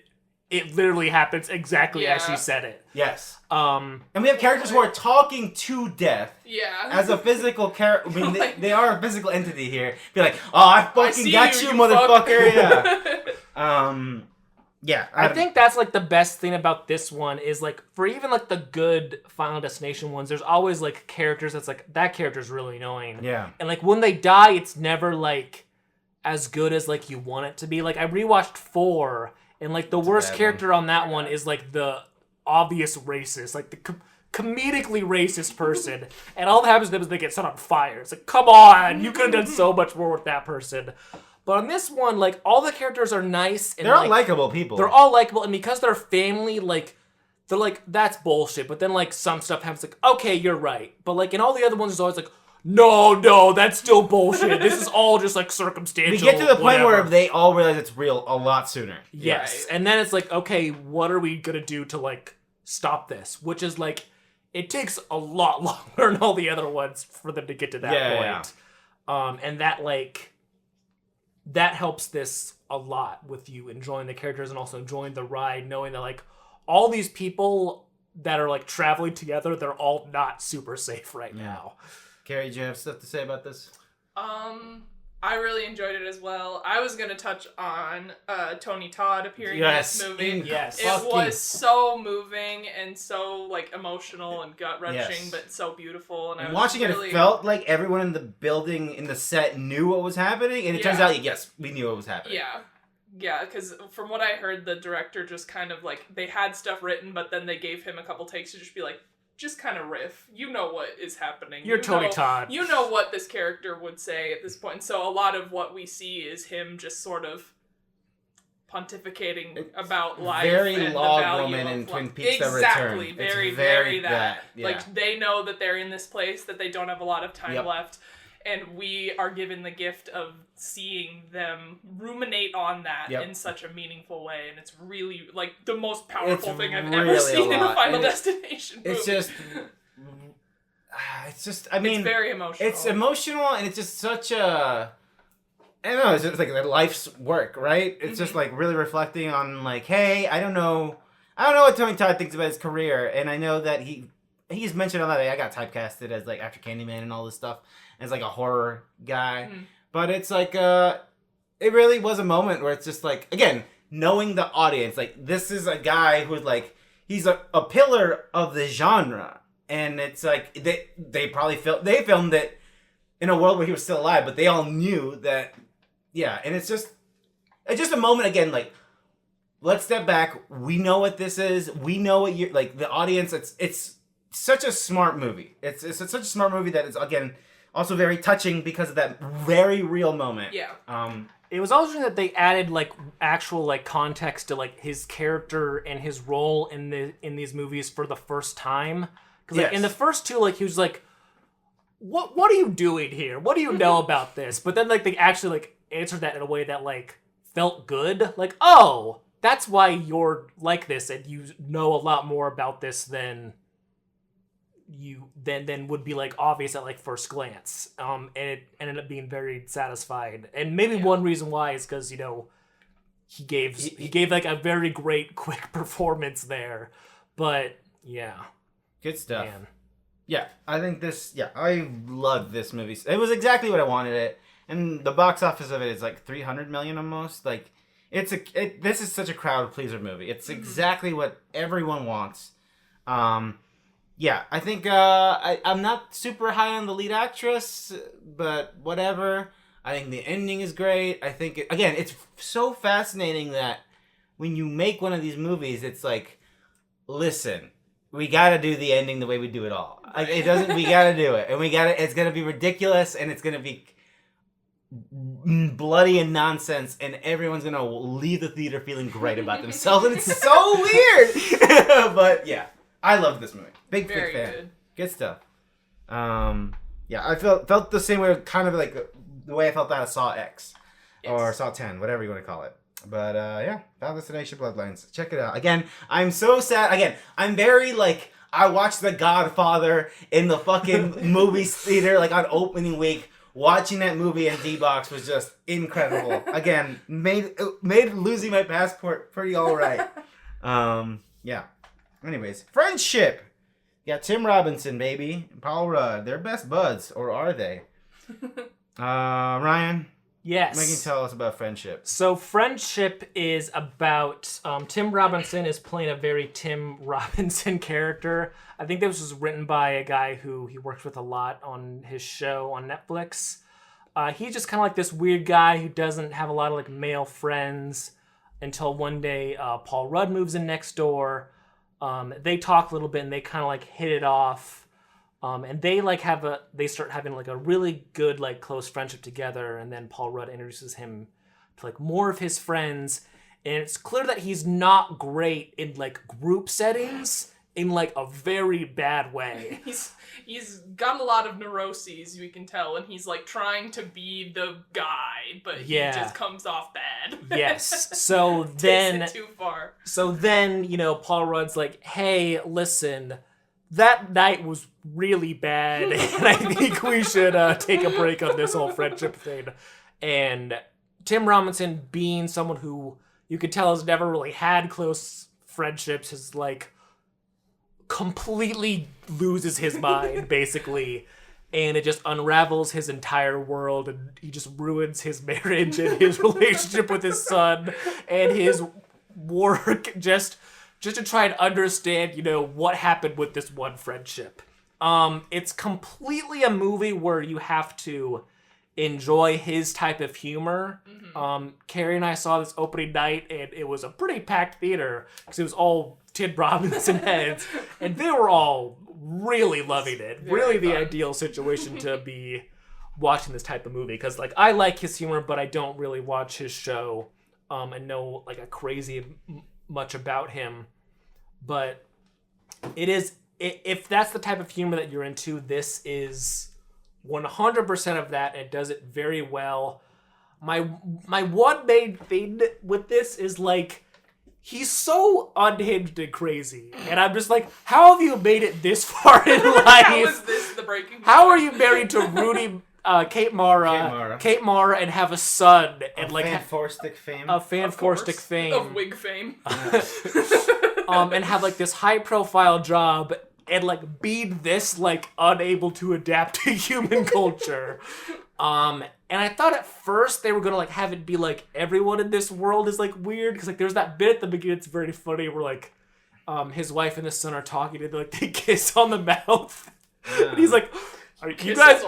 Speaker 2: it literally happens exactly as she said it.
Speaker 1: Yes. And we have characters who are talking to death.
Speaker 3: Yeah.
Speaker 1: As a physical character. I mean, they are a physical entity here. Be like, oh, I fucking got you, motherfucker. Yeah. Yeah.
Speaker 2: I think that's, like, the best thing about this one is, like, for even, like, the good Final Destination ones, there's always, like, characters that's, like, that character's really annoying.
Speaker 1: Yeah.
Speaker 2: And, like, when they die, it's never, like, as good as, like, you want it to be. Like, I rewatched 4, and, like, the worst character on that one is, like, the obvious racist, like, the comedically racist person. And all that happens to them is they get set on fire. It's like, come on! You could have done so much more with that person. But on this one, like, all the characters are nice. And
Speaker 1: they're all likable people.
Speaker 2: They're all likable, and because they're family, like, they're like, that's bullshit. But then, like, some stuff happens, like, okay, you're right. But, like, in all the other ones, it's always like, no, that's still bullshit. This is all just, like, circumstantial.
Speaker 1: We get to the point where they all realize it's real a lot sooner.
Speaker 2: Yes. Right. And then it's like, okay, what are we gonna do to, like, stop this? Which is, like, it takes a lot longer than all the other ones for them to get to that point. Yeah. And that, like... that helps this a lot with you enjoying the characters and also enjoying the ride, knowing that, like, all these people that are, like, traveling together, they're all not super safe right now.
Speaker 1: Carrie, do you have stuff to say about this?
Speaker 3: I really enjoyed it as well. I was going to touch on Tony Todd appearing in this movie.
Speaker 2: Yes.
Speaker 3: It was so moving and so, like, emotional and gut-wrenching, but so beautiful. And
Speaker 1: watching it felt like everyone in the building, in the set, knew what was happening. And it turns out, yes, we knew what was happening.
Speaker 3: Yeah. Yeah, because from what I heard, the director just kind of, like, they had stuff written, but then they gave him a couple takes to just be like, just kind of riff. You know what is happening.
Speaker 2: You're Tony Todd.
Speaker 3: You know what this character would say at this point. So a lot of what we see is him just sort of pontificating about life.
Speaker 1: Very
Speaker 3: and
Speaker 1: Log
Speaker 3: the value
Speaker 1: Woman
Speaker 3: of
Speaker 1: in
Speaker 3: life.
Speaker 1: Twin Peaks: The Return.
Speaker 3: Exactly. Very that.
Speaker 1: Yeah.
Speaker 3: Like, they know that they're in this place, that they don't have a lot of time left. And we are given the gift of seeing them ruminate on that in such a meaningful way. And it's really, like, the most powerful thing I've ever seen in a Final Destination movie.
Speaker 1: It's just, I mean...
Speaker 3: it's very emotional.
Speaker 1: It's emotional, and it's just such a... I don't know, it's just like life's work, right? It's just, like, really reflecting on, like, hey, I don't know what Tony Todd thinks about his career, and I know that he's mentioned a lot. I got typecasted as, like, after Candyman and all this stuff, as, like, a horror guy. But it's, like, it really was a moment where it's just, like, again, knowing the audience. Like, this is a guy who's, like, he's a pillar of the genre. And it's, like, they probably filmed it in a world where he was still alive, but they all knew that, and it's just a moment, again, like, let's step back. We know what this is. We know what you're, like, the audience, it's such a smart movie. It's such a smart movie that is, again, also very touching because of that very real moment.
Speaker 3: Yeah.
Speaker 2: It was also that they added, like, actual, like, context to, like, his character and his role in these movies for the first time. Because, like, in the first two, like, he was, like, what are you doing here? What do you know about this? But then like they actually like answered that in a way that like felt good. Like, oh, that's why you're like this, and you know a lot more about this than would be like obvious at like first glance. And it ended up being very satisfied. And maybe one reason why is because, you know, he gave like a very great quick performance there. But yeah.
Speaker 1: Good stuff.
Speaker 2: Man.
Speaker 1: Yeah, I think I loved this movie. It was exactly what I wanted it. And the box office of it is like 300 million almost. Like, this is such a crowd pleaser movie. It's exactly what everyone wants. Yeah, I think I'm not super high on the lead actress, but whatever. I think the ending is great. I think, it's so fascinating that when you make one of these movies, it's like, listen, we gotta do the ending the way we do it all. Like, we gotta do it. And it's gonna be ridiculous, and it's gonna be bloody and nonsense, and everyone's gonna leave the theater feeling great about themselves, and it's so weird! But yeah, I love this movie. Big fan. Good stuff. Yeah, I felt the same way, kind of like the way I felt out of Saw X. Yes. Or Saw 10, whatever you want to call it. But yeah, Destination Bloodlines. Check it out. Again, I'm so sad. Again, I'm very like, I watched The Godfather in the fucking movie theater like on opening week. Watching that movie in D-Box was just incredible. Again, made losing my passport pretty alright. Yeah. Anyways, friendship. You got Tim Robinson, baby, and Paul Rudd. They're best buds, or are they? Ryan?
Speaker 2: Yes.
Speaker 1: What can you tell us about friendship?
Speaker 2: So friendship is about, Tim Robinson is playing a very Tim Robinson character. I think this was written by a guy who he works with a lot on his show on Netflix. He's just kind of like this weird guy who doesn't have a lot of like male friends until one day Paul Rudd moves in next door. They talk a little bit and they kind of like hit it off. And they like they start having like a really good like close friendship together, and then Paul Rudd introduces him to like more of his friends, and it's clear that he's not great in like group settings in like a very bad way.
Speaker 3: He's got a lot of neuroses, we can tell, and he's like trying to be the guy, but he just comes off bad.
Speaker 2: Yes. So then
Speaker 3: takes it too far.
Speaker 2: So then, you know, Paul Rudd's like, "Hey, listen, that night was really bad, and I think we should take a break on this whole friendship thing." And Tim Robinson, being someone who you could tell has never really had close friendships, is like completely loses his mind, basically. And it just unravels his entire world, and he just ruins his marriage and his relationship with his son and his work just to try and understand, you know, what happened with this one friendship. It's completely a movie where you have to enjoy his type of humor. Carrie and I saw this opening night, and it was a pretty packed theater because it was all Tim Robinson heads, and they were all really loving it. Really the ideal situation to be watching this type of movie, because like I like his humor, but I don't really watch his show and know like a crazy much about him. But it is, if that's the type of humor that you're into, this is 100% of that, and it does it very well. My one main thing with this is like, he's so unhinged and crazy, and I'm just like, how have you made it this far in life?
Speaker 3: How is this the breaking point?
Speaker 2: How are you married to Rudy, Kate Mara, and have a son, and like
Speaker 1: Fan-Forstick fame,
Speaker 3: of wig fame,
Speaker 2: and have like this high profile job, and like be this like unable to adapt to human culture. And I thought at first they were gonna like have it be like everyone in this world is like weird, because like there's that bit at the beginning, it's very funny, where like his wife and his son are talking, and like they kiss on the mouth, and he's like, "Are you guys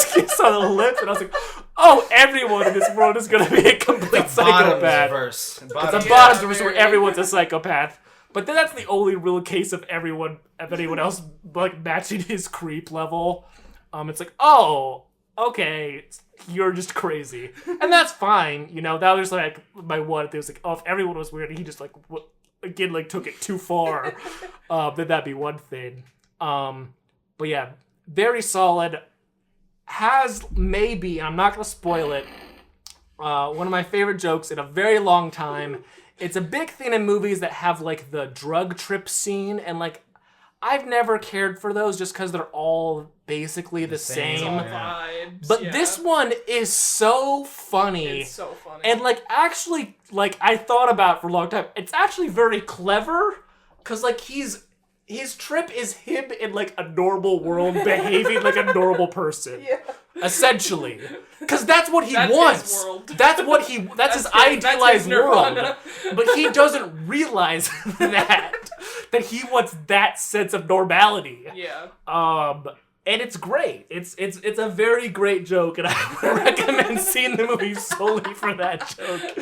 Speaker 2: kiss on the lips?" And I was like, "Oh, everyone in this world is gonna be a complete psychopath." It's a bottom's verse where everyone's a psychopath. But then that's the only real case of anyone else like matching his creep level. It's like, oh, okay, you're just crazy, and that's fine. You know, that was like my one. It was like, oh, if everyone was weird, and he just like took it too far, then that'd be one thing. But yeah, very solid. Has maybe, I'm not going to spoil it, one of my favorite jokes in a very long time. It's a big thing in movies that have, like, the drug trip scene, and, like, I've never cared for those just because they're all basically the same.
Speaker 3: Vibes,
Speaker 2: but this one is so funny.
Speaker 3: It's so funny.
Speaker 2: And, like, actually, like, I thought about it for a long time. It's actually very clever, because, like, his trip is him in, like, a normal world behaving like a normal person. Yeah. Essentially. Because that's what he wants.
Speaker 3: His world.
Speaker 2: That's his idealized world. But he doesn't realize that he wants that sense of normality.
Speaker 3: Yeah.
Speaker 2: And it's great. It's a very great joke, and I would recommend seeing the movie solely for that joke.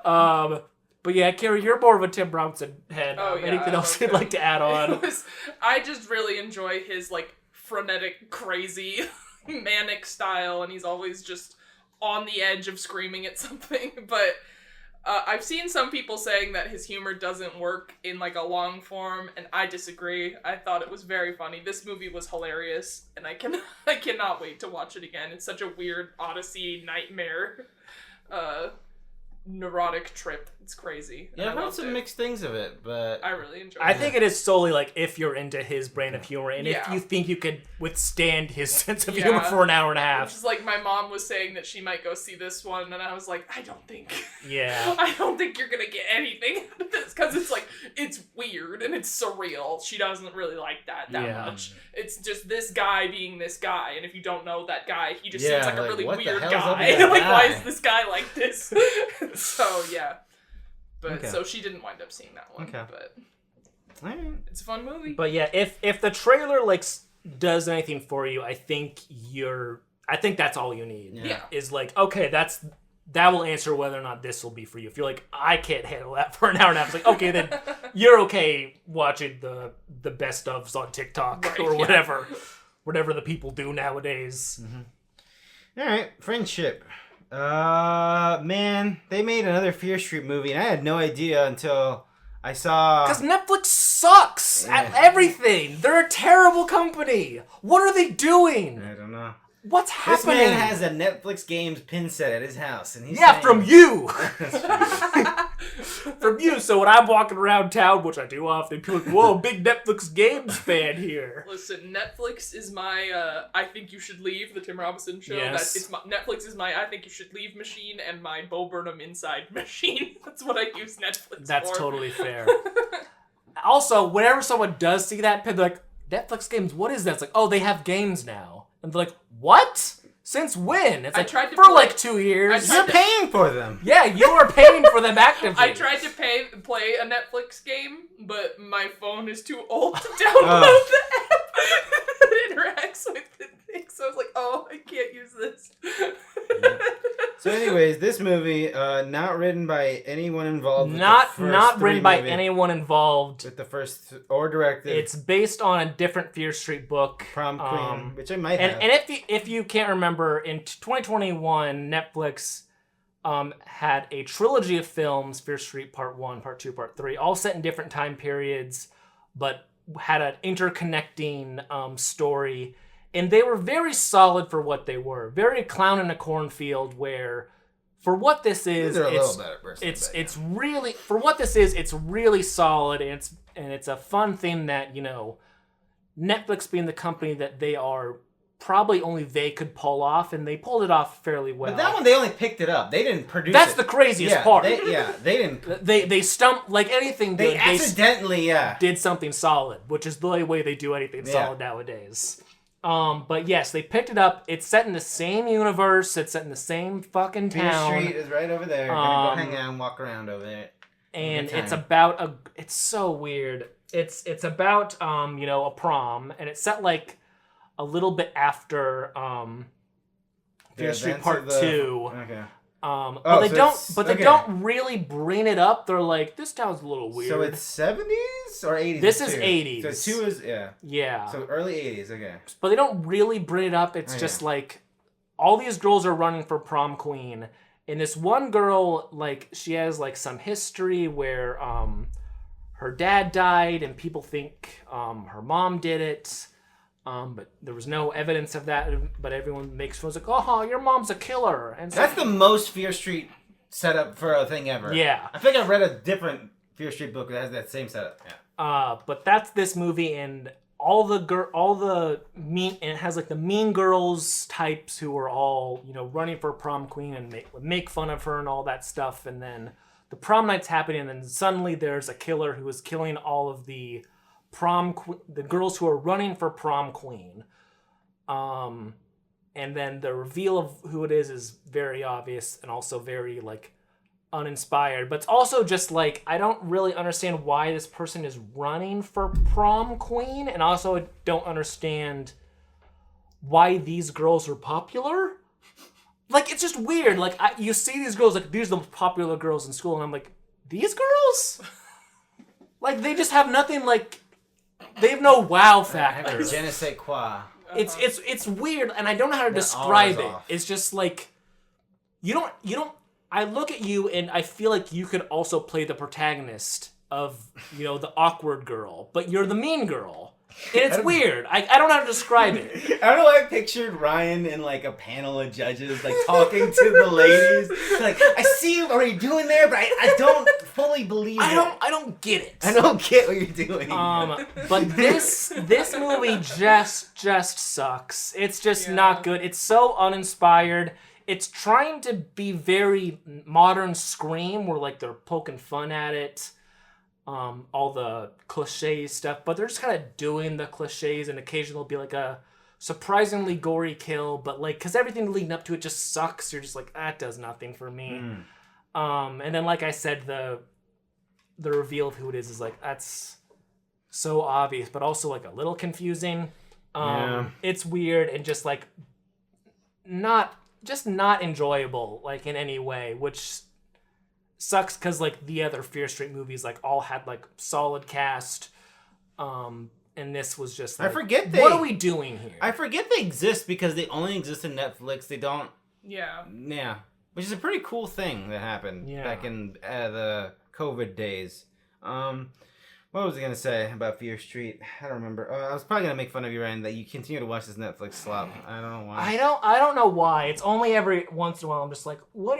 Speaker 3: Yeah.
Speaker 2: But yeah, Carrie, you're more of a Tim Robinson head.
Speaker 3: Oh, yeah,
Speaker 2: Anything else you'd like to add on?
Speaker 3: I just really enjoy his, like, frenetic, crazy, manic style, and he's always just on the edge of screaming at something. But I've seen some people saying that his humor doesn't work in, like, a long form, and I disagree. I thought it was very funny. This movie was hilarious, and I cannot wait to watch it again. It's such a weird odyssey nightmare neurotic trip. It's crazy.
Speaker 1: Yeah, I've heard some mixed things of it, but
Speaker 3: I really enjoyed it.
Speaker 2: I think it is solely like if you're into his brand of humor and if you think you could withstand his sense of humor for an hour and a half.
Speaker 3: Just like my mom was saying that she might go see this one, and I was like, I don't think you're gonna get anything out of this, because it's like, it's weird and it's surreal. She doesn't really like that much. It's just this guy being this guy, and if you don't know that guy, he just seems like a really weird guy. Like, why is this guy like this? So yeah. But so she didn't wind up seeing that one. Okay. But it's a fun movie.
Speaker 2: But yeah, if the trailer like does anything for you, I think that's all you need.
Speaker 3: Yeah.
Speaker 2: Is like, okay, that will answer whether or not this will be for you. If you're like, I can't handle that for an hour and a half, it's like, okay, then you're okay watching the best ofs on TikTok or whatever the people do nowadays.
Speaker 1: Mm-hmm. All right, friendship. Man, they made another Fear Street movie, and I had no idea until I saw...
Speaker 2: Because Netflix sucks at everything. They're a terrible company. What are they doing?
Speaker 1: I don't know.
Speaker 2: What's happening?
Speaker 1: This man has a Netflix games pin set at his house, and he's
Speaker 2: saying... from you! From you, so when I'm walking around town, which I do often, people are like, whoa, big Netflix games fan here.
Speaker 3: Listen, Netflix is my, I think you should leave, the Tim Robinson show.
Speaker 2: Yes.
Speaker 3: Netflix is my I think you should leave machine, and my Bo Burnham inside machine. That's what I use Netflix for.
Speaker 2: That's totally fair. Also, whenever someone does see that pin, they're like, Netflix games, what is that? It's like, oh, they have games now. And they're like, what? Since when? It's like, like 2 years.
Speaker 1: You're paying for them.
Speaker 2: Yeah, you are paying for them actively.
Speaker 3: I tried to play a Netflix game, but my phone is too old to download the app that interacts with the thing. So I was like, oh, I can't use this.
Speaker 1: So anyways, this movie, not written by anyone involved.
Speaker 2: Not written by anyone involved.
Speaker 1: With the first, or directed.
Speaker 2: It's based on a different Fear Street book.
Speaker 1: Prom Queen, which I might have.
Speaker 2: And if you can't remember, in 2021, Netflix had a trilogy of films, Fear Street Part 1, Part 2, Part 3, all set in different time periods, but had an interconnecting story. And they were very solid for what they were. Very Clown in a Cornfield, where for what this is, it's really for what this is, it's really solid, and it's a fun thing that, you know, Netflix being the company that they are, probably only they could pull off, and they pulled it off fairly well.
Speaker 1: But that one, they only picked it up. They didn't produce
Speaker 2: That's the craziest part.
Speaker 1: They didn't.
Speaker 2: They stumped, like anything good.
Speaker 1: They accidentally,
Speaker 2: did something solid, which is the way they do anything solid nowadays. But yes, they picked it up. It's set in the same universe. It's set in the same fucking town.
Speaker 1: Fear Street is right over there. Gonna go hang out and walk around over there.
Speaker 2: And it's about it's so weird. It's about a prom, and it's set like a little bit after Fear Street Part 2.
Speaker 1: Okay.
Speaker 2: But they don't really bring it up. They're like, this town's a little weird.
Speaker 1: So it's 70s or 80s?
Speaker 2: This is 80s.
Speaker 1: So 2 is,
Speaker 2: Yeah.
Speaker 1: So early 80s, okay.
Speaker 2: But they don't really bring it up. It's just like, all these girls are running for prom queen. And this one girl, like, she has like some history where her dad died and people think her mom did it. But there was no evidence of that. But everyone makes fun, like, oh, your mom's a killer. And so,
Speaker 1: That's the most Fear Street setup for a thing ever.
Speaker 2: Yeah.
Speaker 1: I think I read a different Fear Street book that has that same setup. Yeah.
Speaker 2: But that's this movie, and and it has like the mean girls types who are all, you know, running for prom queen and make fun of her and all that stuff. And then the prom night's happening, and then suddenly there's a killer who is killing all of the girls who are running for prom queen. And then the reveal of who it is very obvious and also very like uninspired, but it's also just like, I don't really understand why this person is running for prom queen, and also I don't understand why these girls are popular. Like, it's just weird. Like, you see these girls, like, these are the most popular girls in school, and I'm like, these girls? Like, they just have nothing, like, they have no wow factor.
Speaker 1: Je ne sais quoi.
Speaker 2: It's weird, and I don't know how to describe it.
Speaker 1: off.
Speaker 2: It's just like, you don't. I look at you, and I feel like you could also play the protagonist of, you know, the awkward girl, but you're the mean girl. And it's weird. I don't know how to describe it.
Speaker 1: I don't know why I pictured Ryan in like a panel of judges, like talking to the ladies. Like, I see what you're doing there, but I don't fully believe it.
Speaker 2: I don't get it.
Speaker 1: I don't get what you're doing.
Speaker 2: But this movie just sucks. It's just not good. It's so uninspired. It's trying to be very modern Scream, where like they're poking fun at it. All the cliches stuff, but they're just kind of doing the cliches, and occasionally there'll be like a surprisingly gory kill, but like, because everything leading up to it just sucks. You're just like, that does nothing for me. And then, like I said, the reveal of who it is like, that's so obvious, but also like a little confusing. It's weird and just like not enjoyable, like in any way, which sucks because like the other Fear Street movies like all had like solid cast, and this was just like, what are we doing here?
Speaker 1: I forget they exist because they only exist in Netflix. They don't.
Speaker 3: Yeah,
Speaker 1: which is a pretty cool thing that happened back in the COVID days. What was I gonna say about Fear Street? I don't remember. I was probably gonna make fun of you, Ryan, that you continue to watch this Netflix slop. I don't know why.
Speaker 2: I don't know why. It's only every once in a while I'm just like, what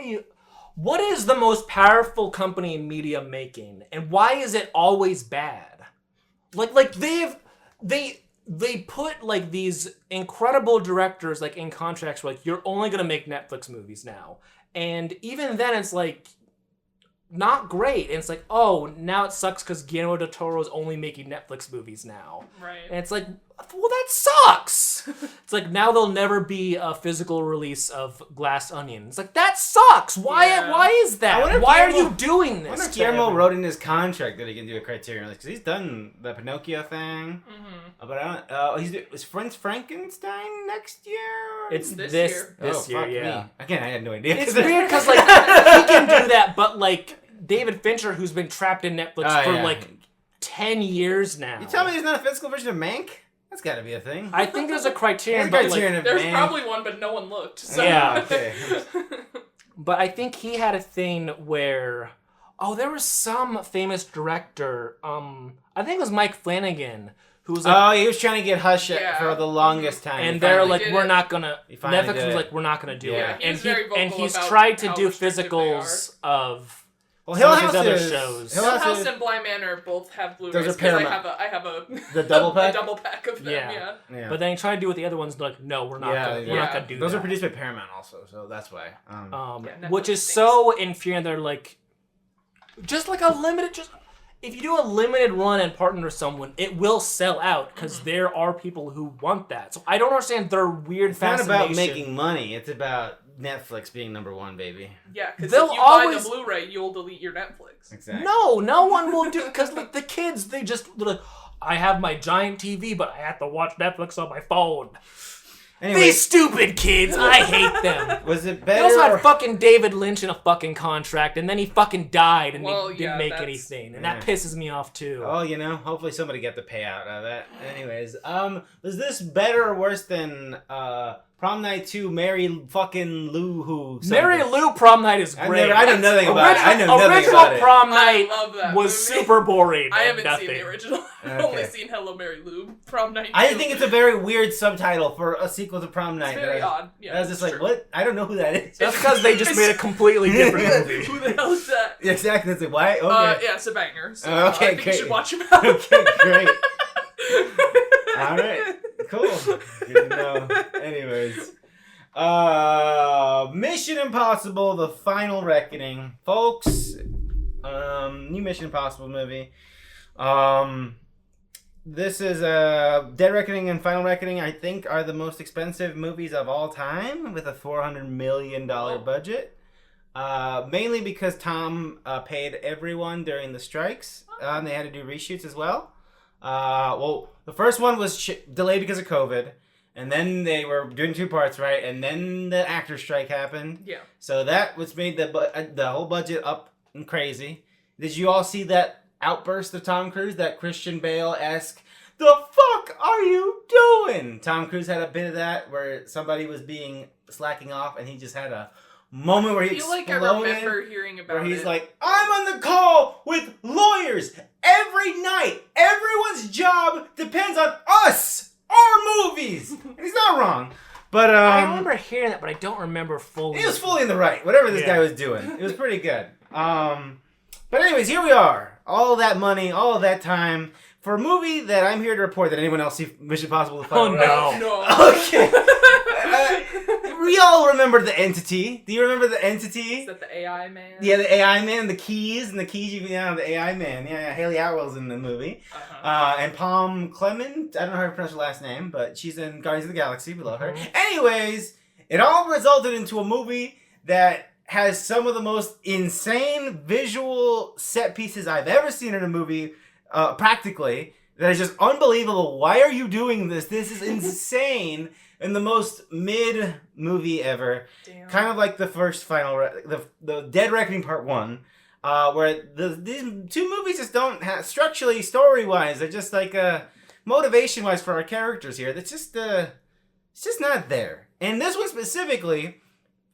Speaker 2: is the most powerful company in media making, and why is it always bad? Like they put like these incredible directors like in contracts where like, you're only gonna make Netflix movies now, and even then it's like not great, and it's like, oh, now it sucks because Guillermo del Toro is only making Netflix movies now,
Speaker 3: right?
Speaker 2: And it's like, well, that sucks. It's like, now there'll never be a physical release of Glass Onion. It's like, that sucks. Why is that? Why are you doing this?
Speaker 1: I wonder if Guillermo wrote in his contract that he can do a Criterion list, because he's done the Pinocchio thing. But I don't. Is Prince Frankenstein next year?
Speaker 2: It's this year. This year, yeah.
Speaker 1: Me. Again, I had no idea.
Speaker 2: It's weird because like he can do that, but like David Fincher, who's been trapped in Netflix for like 10 years now.
Speaker 1: You tell me there's not a physical version of Mank? That's got to be a thing.
Speaker 2: I think there's a Criterion.
Speaker 1: There's
Speaker 3: probably one, but no one looked. So.
Speaker 2: Yeah.
Speaker 1: Okay.
Speaker 2: But I think he had a thing where, there was some famous director. I think it was Mike Flanagan, who was like,
Speaker 1: he was trying to get Hush for the longest time.
Speaker 2: And they're like, we're not gonna. Netflix was like, we're not gonna do it. And he's tried to do physicals of.
Speaker 1: Well, Hill House
Speaker 2: other shows.
Speaker 3: Hill House and Bly Manor both have Blu-rays.
Speaker 1: Those are Paramount.
Speaker 3: I have
Speaker 1: the double pack.
Speaker 3: A double pack of them. Yeah.
Speaker 2: But then he tried to do with the other ones. They're like, no, we're not gonna do
Speaker 1: Those
Speaker 2: that.
Speaker 1: are produced by Paramount also, so that's why.
Speaker 2: Which is so infuriating. They're like, just like a limited. If you do a limited run and partner with someone, it will sell out because there are people who want that. So I don't understand their weird fascination.
Speaker 1: It's not about making money. It's about Netflix being number one, baby.
Speaker 3: Yeah, because if you buy the Blu-ray, you'll delete your Netflix.
Speaker 1: Exactly.
Speaker 2: No one will do it because like the kids, they're like, I have my giant TV, but I have to watch Netflix on my phone. Anyway, these stupid kids, I hate them.
Speaker 1: Was it better?
Speaker 2: They also had fucking David Lynch in a fucking contract, and then he fucking died and he didn't make anything, and that pisses me off too.
Speaker 1: Oh, hopefully somebody get the payout out of that. Anyways, was this better or worse than Prom Night 2, Mary fucking Lou who.
Speaker 2: Mary Lou Prom Night is great.
Speaker 1: I know nothing about it. I know nothing
Speaker 2: original
Speaker 1: about it.
Speaker 2: Prom
Speaker 3: I
Speaker 2: Night
Speaker 3: love that
Speaker 2: was
Speaker 3: movie.
Speaker 2: super boring.
Speaker 3: I
Speaker 2: and
Speaker 3: haven't seen
Speaker 2: nothing.
Speaker 3: the original. I've only seen Hello Mary Lou Prom Night.
Speaker 1: I think it's a very weird subtitle for a sequel to Prom Night.
Speaker 3: It's very odd. Yeah,
Speaker 1: I was just like, what? I don't know who that is.
Speaker 2: That's because they just made a completely different movie.
Speaker 3: Who the hell is that?
Speaker 1: Exactly. That's like, why? Okay.
Speaker 3: Yeah, it's a banger. So,
Speaker 1: Okay,
Speaker 3: I think
Speaker 1: great.
Speaker 3: you should watch him out.
Speaker 1: Okay, great. All right. Cool. Good to know. Anyways. Mission Impossible: The Final Reckoning, folks. New Mission Impossible movie. This is Dead Reckoning and Final Reckoning. I think are the most expensive movies of all time, with a $400 million budget. Mainly because Tom paid everyone during the strikes. They had to do reshoots as well. Well, the first one was delayed because of COVID. And then they were doing 2 parts, right? And then the actor strike happened. Yeah. So that was made the whole budget up and crazy. Did you all see that outburst of Tom Cruise? That Christian Bale-esque, "The fuck are you doing?" Tom Cruise had a bit of that where somebody was slacking off, and he just had a moment where he exploded.
Speaker 3: I feel like I remember hearing about it.
Speaker 1: Where he's like, "I'm on the call with lawyers every night. Everyone's job depends on us. Our movies." And he's not wrong. But
Speaker 2: I remember hearing that, but I don't remember fully.
Speaker 1: He was fully in the right. Whatever this guy was doing. It was pretty good. But anyways, here we are. All that money, all of that time for a movie that I'm here to report that anyone else see Mission Impossible the Final
Speaker 2: Reckoning.
Speaker 3: No.
Speaker 1: Okay. We all remember The Entity. Do you remember The Entity?
Speaker 3: Is that the AI man?
Speaker 1: Yeah, the AI man, the keys you can the AI man. Yeah, Haley Atwell's in the movie. And Palm Clement, I don't know how to pronounce her last name, but she's in Guardians of the Galaxy. We love her. Anyways, it all resulted into a movie that has some of the most insane visual set pieces I've ever seen in a movie, practically. That is just unbelievable. Why are you doing this? This is insane. And the most mid movie ever. Damn. Kind of like the first the Dead Reckoning Part 1, where these 2 movies just don't have, structurally, story-wise, they're just like, motivation-wise for our characters here, that's just, it's just not there. And this one specifically,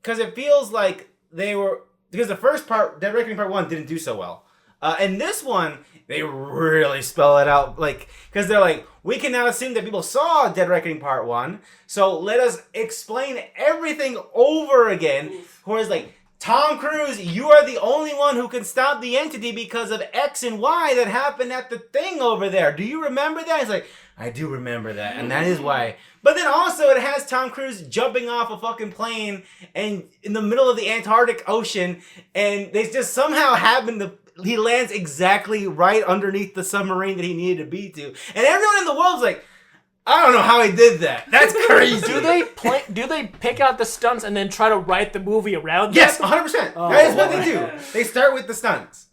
Speaker 1: because it feels like because the first part, Dead Reckoning Part 1, didn't do so well. And this one, they really spell it out, like, because they're like, we can now assume that people saw Dead Reckoning Part 1, so let us explain everything over again. Whereas, like, Tom Cruise, you are the only one who can stop the entity because of X and Y that happened at the thing over there. Do you remember that? He's like, I do remember that, and that is why. But then also it has Tom Cruise jumping off a fucking plane and in the middle of the Antarctic Ocean, and they just somehow happen to... He lands exactly right underneath the submarine that he needed to be to. And everyone in the world's like, I don't know how he did that. That's crazy.
Speaker 2: Do they pick out the stunts and then try to write the movie around them?
Speaker 1: Yes, 100%. That is what they do. They start with the stunts.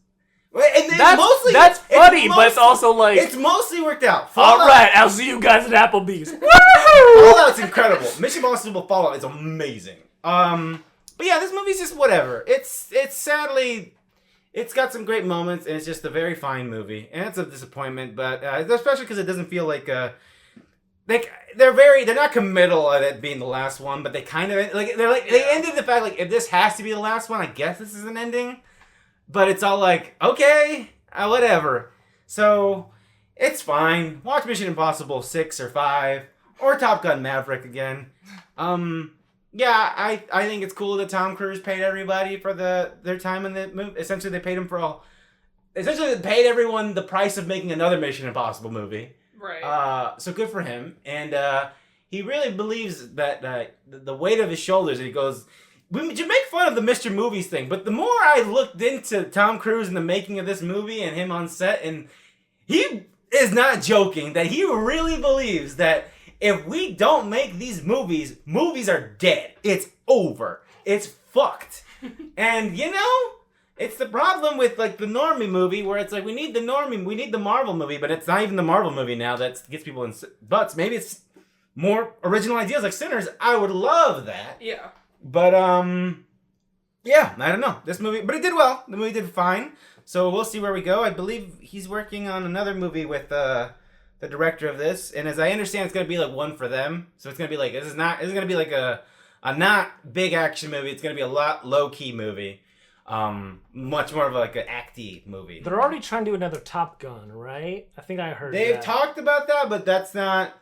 Speaker 1: And
Speaker 2: that's funny, but it's also like...
Speaker 1: It's mostly worked out.
Speaker 2: Alright, I'll see you guys at Applebee's.
Speaker 1: Fallout's incredible. Mission Impossible Fallout is amazing. But yeah, this movie's just whatever. It's sadly... It's got some great moments, and it's just a very fine movie. And it's a disappointment, but especially because it doesn't feel like they're not committal at it being the last one, but they kind of they ended the fact like, if this has to be the last one, I guess this is an ending. But it's all like, okay, whatever. So it's fine. Watch Mission Impossible 6 or 5 or Top Gun Maverick again. Yeah, I think it's cool that Tom Cruise paid everybody for their time in the movie. Essentially, they paid they paid everyone the price of making another Mission Impossible movie.
Speaker 3: Right.
Speaker 1: So good for him. And he really believes that the weight of his shoulders, and he goes, we make fun of the Mr. Movies thing, but the more I looked into Tom Cruise and the making of this movie and him on set, and he is not joking, that he really believes that if we don't make these movies are dead. It's over. It's fucked. And, it's the problem with, like, the normie movie, where it's like, we need the Marvel movie, but it's not even the Marvel movie now that gets people in butts. Maybe it's more original ideas like Sinners. I would love that.
Speaker 3: Yeah.
Speaker 1: But, yeah, I don't know. This movie, but it did well. The movie did fine. So we'll see where we go. I believe he's working on another movie with, the director of this, and as I understand, it's gonna be like one for them. So it's gonna be like this is gonna be like a not big action movie. It's gonna be a lot low key movie, much more of like an acty movie.
Speaker 2: They're already trying to do another Top Gun, right? I think I heard
Speaker 1: They've
Speaker 2: that.
Speaker 1: talked about that, but that's not.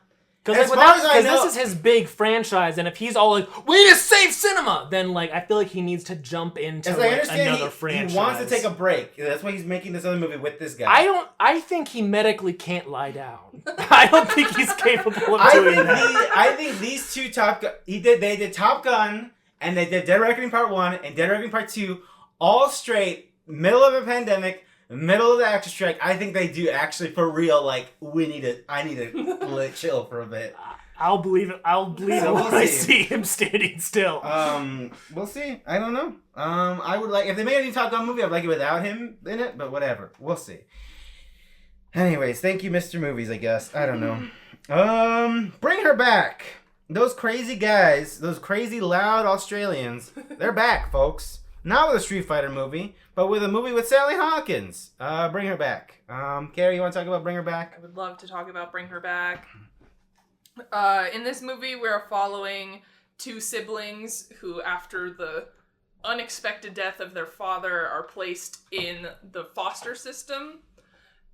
Speaker 2: Because this is his big franchise, and if he's all like, "We need to save cinema," then like I feel like he needs to jump into another franchise.
Speaker 1: He wants to take a break. That's why he's making this other movie with this guy.
Speaker 2: I think he medically can't lie down. I don't think he's capable of doing that.
Speaker 1: I think these two Top Gun. They did Top Gun, and they did Dead Reckoning Part 1 and Dead Reckoning Part 2, all straight, middle of a pandemic. Middle of the actor strike, I think they do actually for real. Like I need to chill for a bit.
Speaker 2: I'll believe it. When I see him standing still.
Speaker 1: We'll see. I don't know. I would like if they made a new Top Gun movie. I'd like it without him in it, but whatever. We'll see. Anyways, thank you, Mr. Movies. I guess I don't know. Bring her back. Those crazy guys, those crazy loud Australians. They're back, folks. Not with a Street Fighter movie, but with a movie with Sally Hawkins. Bring her back. Carrie, you want to talk about Bring Her Back?
Speaker 3: I would love to talk about Bring Her Back. In this movie, we're following two siblings who, after the unexpected death of their father, are placed in the foster system.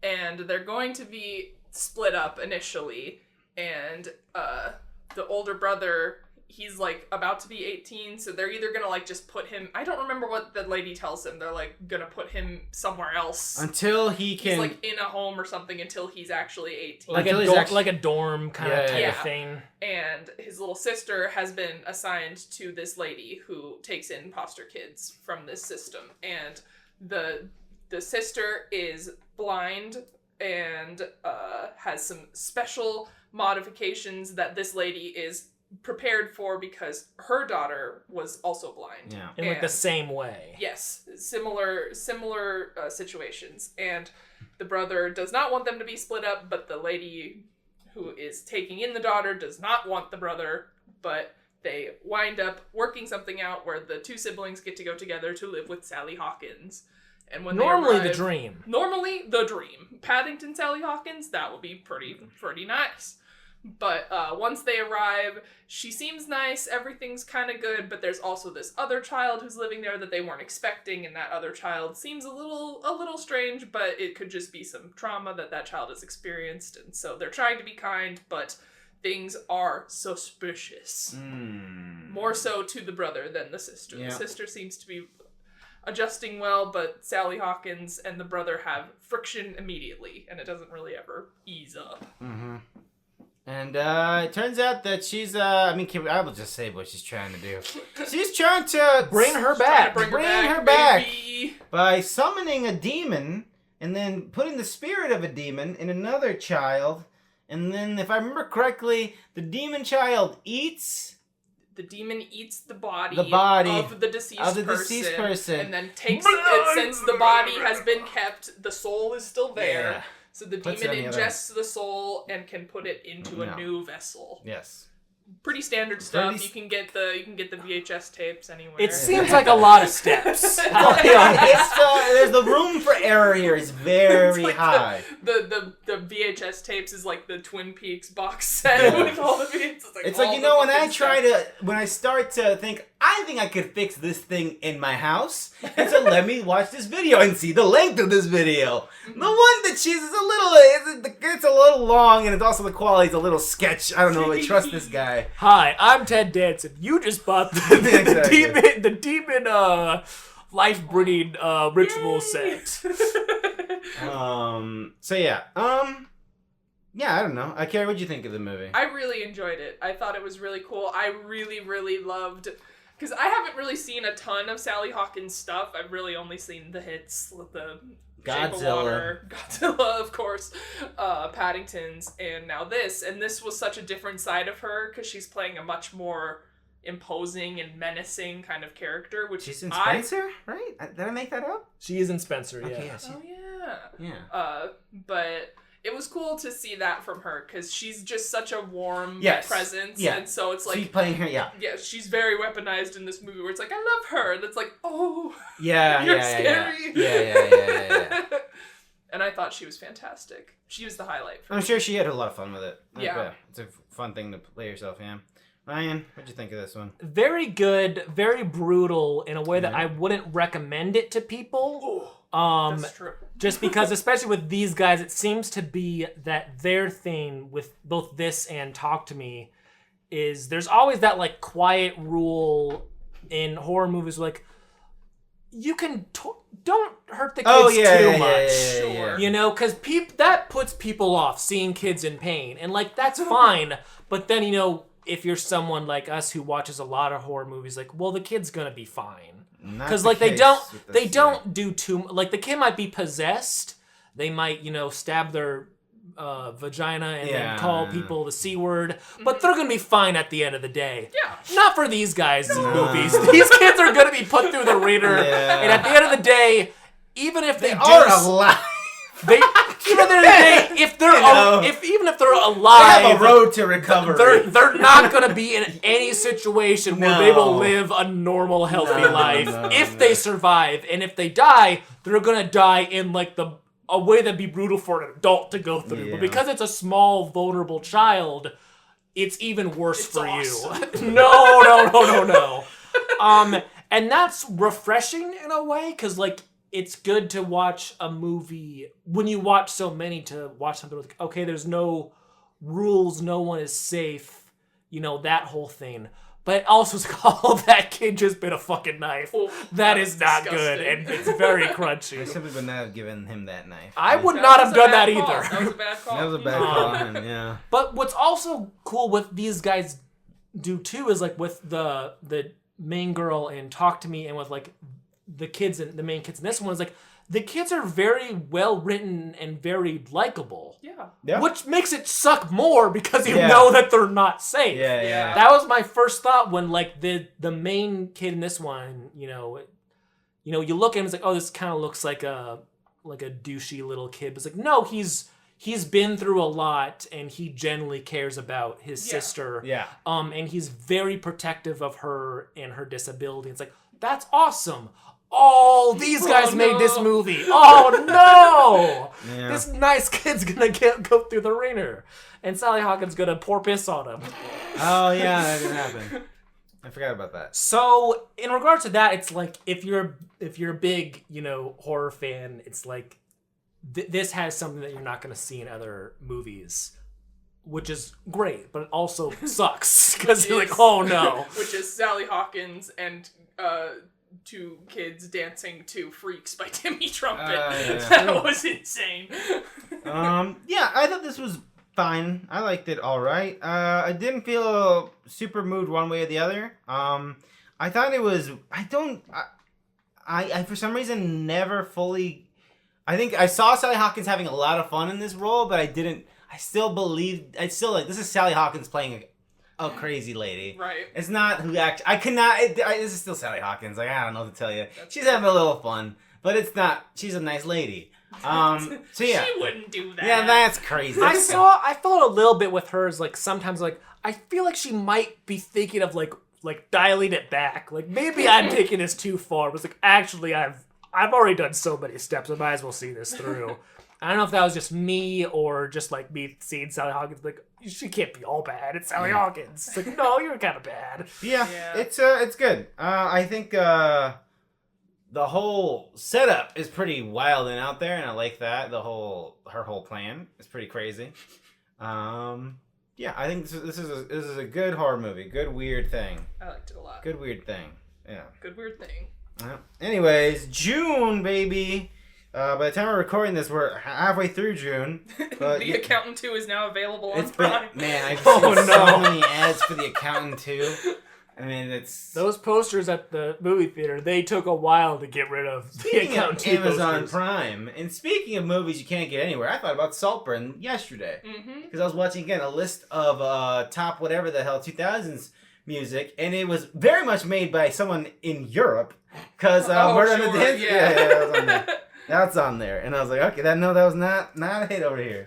Speaker 3: And they're going to be split up initially. And the older brother... He's, like, about to be 18, so they're either gonna, like, just put him... I don't remember what the lady tells him. They're, like, gonna put him somewhere else.
Speaker 1: Until he can...
Speaker 3: He's, like, in a home or something until he's actually 18.
Speaker 2: Like a dorm kind of type of thing.
Speaker 3: And his little sister has been assigned to this lady who takes in foster kids from this system. And the sister is blind and has some special modifications that this lady is... prepared for because her daughter was also blind.
Speaker 1: Yeah.
Speaker 2: In like the same way.
Speaker 3: Yes. Similar situations. And the brother does not want them to be split up, but the lady who is taking in the daughter does not want the brother, but they wind up working something out where the two siblings get to go together to live with Sally Hawkins. And when
Speaker 2: Normally
Speaker 3: they arrive,
Speaker 2: the dream.
Speaker 3: Paddington Sally Hawkins, that would be pretty nice. But once they arrive, she seems nice, everything's kind of good, but there's also this other child who's living there that they weren't expecting, and that other child seems a little strange, but it could just be some trauma that child has experienced, and so they're trying to be kind, but things are suspicious. More so to the brother than the sister. Yeah. The sister seems to be adjusting well, but Sally Hawkins and the brother have friction immediately, and it doesn't really ever ease up.
Speaker 1: Mm-hmm. And it turns out that she's, I will just say what she's trying to do. She's trying to
Speaker 2: bring her back.
Speaker 1: Bring her back by summoning a demon and then putting the spirit of a demon in another child. And then, if I remember correctly, the demon child eats...
Speaker 3: The demon eats the body
Speaker 1: of
Speaker 3: the deceased person. And then takes it, since the body has been kept, the soul is still there. Yeah. So the demon ingests the soul and can put it into a new vessel.
Speaker 1: Yes.
Speaker 3: Pretty standard stuff. You can get the VHS tapes anywhere.
Speaker 2: It seems like a lot of steps. I'll be honest.
Speaker 1: There's the room for error here is very like high.
Speaker 3: The VHS tapes is like the Twin Peaks box set with all the VHS.
Speaker 1: It's like when I start to think, I think I could fix this thing in my house, and so let me watch this video and see the length of this video. The one that she's it's a little long, and it's also the quality's a little sketch. I don't know if I trust this guy.
Speaker 2: Hi, I'm Ted Danson. You just bought the demon life breeding ritual set.
Speaker 1: So yeah. Yeah, I don't know. Carrie, what'd you think of the movie?
Speaker 3: I really enjoyed it. I thought it was really cool. I really, really loved... Because I haven't really seen a ton of Sally Hawkins stuff. I've really only seen the hits, the Shape of Water, Godzilla, of course, Paddington's, and now this. And this was such a different side of her, because she's playing a much more imposing and menacing kind of character, which
Speaker 1: she's in Spencer, right? Did I make that up?
Speaker 2: She is in Spencer, yeah.
Speaker 1: Okay,
Speaker 3: oh, yeah.
Speaker 1: Yeah.
Speaker 3: But... It was cool to see that from her, because she's just such a warm presence, and so it's like...
Speaker 1: She's playing her, yeah.
Speaker 3: Yeah, she's very weaponized in this movie, where it's like, I love her, and it's like, oh,
Speaker 1: you're
Speaker 3: scary.
Speaker 1: Yeah.
Speaker 3: And I thought she was fantastic. She was the highlight for
Speaker 1: I'm
Speaker 3: me.
Speaker 1: sure she had a lot of fun with it.
Speaker 3: Yeah.
Speaker 1: It's a fun thing to play yourself, yeah. Ryan, what'd you think of this one?
Speaker 2: Very good, very brutal in a way that I wouldn't recommend it to people.
Speaker 3: That's true.
Speaker 2: Just because, especially with these guys, it seems to be that their thing with both this and Talk to Me is there's always that like quiet rule in horror movies, like you can don't hurt the kids too much.
Speaker 3: Sure.
Speaker 2: You know, because that puts people off seeing kids in pain, and like that's fine. But then, you know, if you're someone like us who watches a lot of horror movies, like, well, the kid's gonna be fine because like they don't do too like the kid might be possessed. They might, you know, stab their vagina and then call people the C word, but they're gonna be fine at the end of the day.
Speaker 3: Yeah.
Speaker 2: Not for these guys' movies. These kids are gonna be put through the ringer, and at the end of the day, even if they
Speaker 1: are alive.
Speaker 2: Even at the end of the day, if they're even if they're alive,
Speaker 1: they have a road to recovery.
Speaker 2: They're not gonna be in any situation where they will live a normal, healthy life if they survive, and if they die, they're gonna die in like a way that'd be brutal for an adult to go through. But because it's a small, vulnerable child, it's even worse for you. No. And that's refreshing in a way, because like it's good to watch a movie when you watch so many, to watch something like, okay, there's no rules, no one is safe, you know, that whole thing. But also, it's called that kid just bit a fucking knife. Oh, that is not
Speaker 3: disgusting.
Speaker 2: Good, and it's very crunchy.
Speaker 1: I simply would not have given him that knife.
Speaker 2: I would not have done that either.
Speaker 3: That was a bad call.
Speaker 1: That was a bad call on him, yeah.
Speaker 2: But what's also cool with these guys do too is like with the main girl in Talk to Me, and with like the kids and the main kids in this one, is like the kids are very well written and very likable.
Speaker 3: Yeah.
Speaker 2: Which makes it suck more because you know that they're not safe.
Speaker 1: Yeah.
Speaker 2: That was my first thought when like the main kid in this one, you know, you look at him, it's like, oh, this kind of looks like a douchey little kid. But it's like, no, he's been through a lot, and he genuinely cares about his sister.
Speaker 1: Yeah.
Speaker 2: And he's very protective of her and her disability. It's like, that's awesome. Oh, these guys made this movie. Oh, no!
Speaker 1: Yeah.
Speaker 2: This nice kid's gonna go through the ringer. And Sally Hawkins gonna pour piss on him.
Speaker 1: Oh, yeah, that didn't happen. I forgot about that.
Speaker 2: So, in regard to that, it's like, if you're a big, you know, horror fan, it's like, this has something that you're not gonna see in other movies. Which is great, but it also sucks. Because you're like, oh, no.
Speaker 3: Which is Sally Hawkins and, two kids dancing to Freaks by Timmy Trumpet. That was insane.
Speaker 1: Yeah, I thought this was fine. I liked it all right. I didn't feel super moved one way or the other. I thought it was... I for some reason never fully... I think I saw Sally Hawkins having a lot of fun in this role, but I still this is Sally Hawkins playing a crazy lady.
Speaker 3: Right.
Speaker 1: It's not who actually... I cannot... this is still Sally Hawkins. Like, I don't know what to tell you. She's having a little fun, but it's not... She's a nice lady. So yeah.
Speaker 3: She wouldn't do that.
Speaker 1: Yeah, that's crazy.
Speaker 2: I felt a little bit with hers, like, sometimes, like, I feel like she might be thinking of, like dialing it back. Like, maybe I'm taking this too far. But it's like, actually, I've already done so many steps. I might as well see this through. I don't know if that was just me or just like me seeing Sally Hawkins like, she can't be all bad. It's Sally Hawkins. It's like, no, you're kind of bad.
Speaker 1: Yeah. It's good. I think the whole setup is pretty wild and out there, and I like that. Her whole plan is pretty crazy. Yeah, I think this is a good horror movie. Good weird thing.
Speaker 3: I liked it a lot.
Speaker 1: Good weird thing. Yeah.
Speaker 3: Good weird thing.
Speaker 1: Anyways, June, baby. By the time we're recording this, we're halfway through June. But
Speaker 3: The Accountant 2 is now available on Prime.
Speaker 1: Man, I've seen so many ads for The Accountant 2. I mean, it's...
Speaker 2: Those posters at the movie theater, they took a while to get rid of.
Speaker 1: Speaking
Speaker 2: The Accountant 2
Speaker 1: Amazon
Speaker 2: posters.
Speaker 1: Prime, and speaking of movies you can't get anywhere, I thought about Saltburn yesterday. Because I was watching, again, a list of top whatever the hell 2000s music, and it was very much made by someone in Europe. Because Murder on the Dance... Yeah, that was on there. That's on there. And I was like, okay, that was not a hit over here.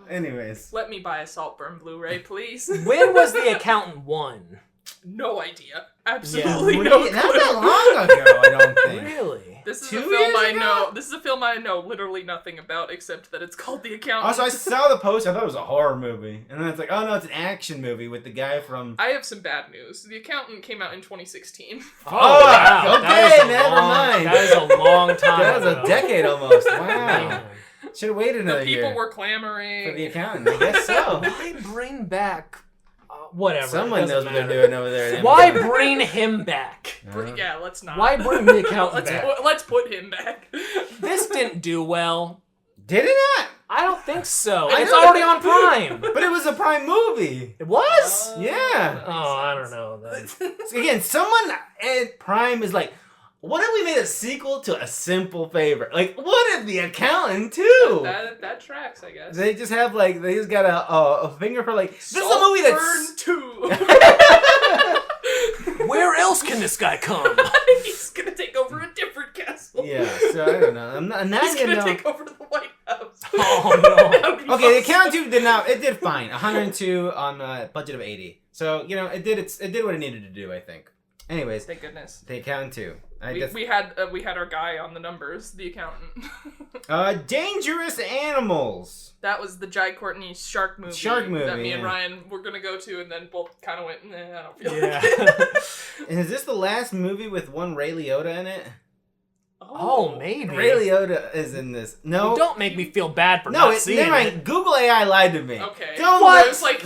Speaker 1: Anyways.
Speaker 3: Let me buy a Saltburn Blu-ray, please.
Speaker 2: When was The Accountant 1?
Speaker 3: No idea. Absolutely
Speaker 1: Yeah.
Speaker 3: no
Speaker 1: Not
Speaker 3: clue.
Speaker 1: that long ago, I don't think.
Speaker 2: Really?
Speaker 3: This is
Speaker 1: 2
Speaker 3: a film
Speaker 1: years
Speaker 3: I
Speaker 1: ago?
Speaker 3: know. This is a film I know literally nothing about except that it's called The Accountant.
Speaker 1: Also, I saw the poster. I thought it was a horror movie, and then it's like, oh no, it's an action movie with the guy from.
Speaker 3: I have some bad news. The Accountant came out in 2016.
Speaker 1: Oh, wow. Okay,
Speaker 2: That is a
Speaker 1: never
Speaker 2: long-
Speaker 1: mind.
Speaker 2: That is a long time.
Speaker 1: That was
Speaker 2: ago.
Speaker 1: a decade almost. Wow.
Speaker 2: Man.
Speaker 1: Should have waited another
Speaker 3: The people
Speaker 1: year
Speaker 3: were clamoring.
Speaker 1: for the accountant. I guess so.
Speaker 2: Why bring back whatever?
Speaker 1: Someone
Speaker 2: it
Speaker 1: knows
Speaker 2: doesn't
Speaker 1: what they're
Speaker 2: matter.
Speaker 1: doing over there.
Speaker 2: Why bring him back?
Speaker 3: Yeah, let's not.
Speaker 2: Why bring the accountant back?
Speaker 3: Let's put him back.
Speaker 2: This didn't do well.
Speaker 1: Did it not?
Speaker 2: I don't think so.
Speaker 1: I
Speaker 2: It's
Speaker 1: know
Speaker 2: already
Speaker 1: that-
Speaker 2: on Prime.
Speaker 1: But it was a Prime movie.
Speaker 2: It was?
Speaker 1: Yeah.
Speaker 2: Oh, I don't know. Then.
Speaker 1: Again, someone at Prime is like, what if we made a sequel to A Simple Favor? Like, what if The Accountant too?
Speaker 3: That tracks, I guess.
Speaker 1: They just have like, they just got a finger for like, this is a movie that's...
Speaker 3: Saltburn 2.
Speaker 2: Where else can this guy come?
Speaker 3: He's gonna take over a different castle.
Speaker 1: Yeah, so I don't know. I'm not
Speaker 3: He's
Speaker 1: gonna
Speaker 3: gonna
Speaker 1: know.
Speaker 3: take over the White House.
Speaker 2: Oh, no.
Speaker 3: That would be
Speaker 1: Okay, The
Speaker 3: awesome.
Speaker 1: Accountant 2 did not, it did fine. 102 on a budget of 80. So, you know, it did what it needed to do, I think. Anyways,
Speaker 3: Thank goodness.
Speaker 1: The Accountant 2.
Speaker 3: We had our guy on the numbers, the accountant.
Speaker 1: Dangerous Animals.
Speaker 3: That was the Jai Courtney shark movie.
Speaker 1: Shark movie,
Speaker 3: that me and
Speaker 1: yeah.
Speaker 3: Ryan were gonna go to, and then both kind of went, nah, I don't feel
Speaker 2: Yeah.
Speaker 3: like it.
Speaker 1: And is this the last movie with one Ray Liotta in it?
Speaker 2: Oh, maybe.
Speaker 1: Ray Liotta is in this. No.
Speaker 2: Don't make me feel bad for
Speaker 1: No,
Speaker 2: not seeing
Speaker 1: never mind.
Speaker 2: it.
Speaker 1: Google AI lied to me.
Speaker 3: Okay.
Speaker 1: Don't
Speaker 3: What?
Speaker 1: look-
Speaker 3: I was like,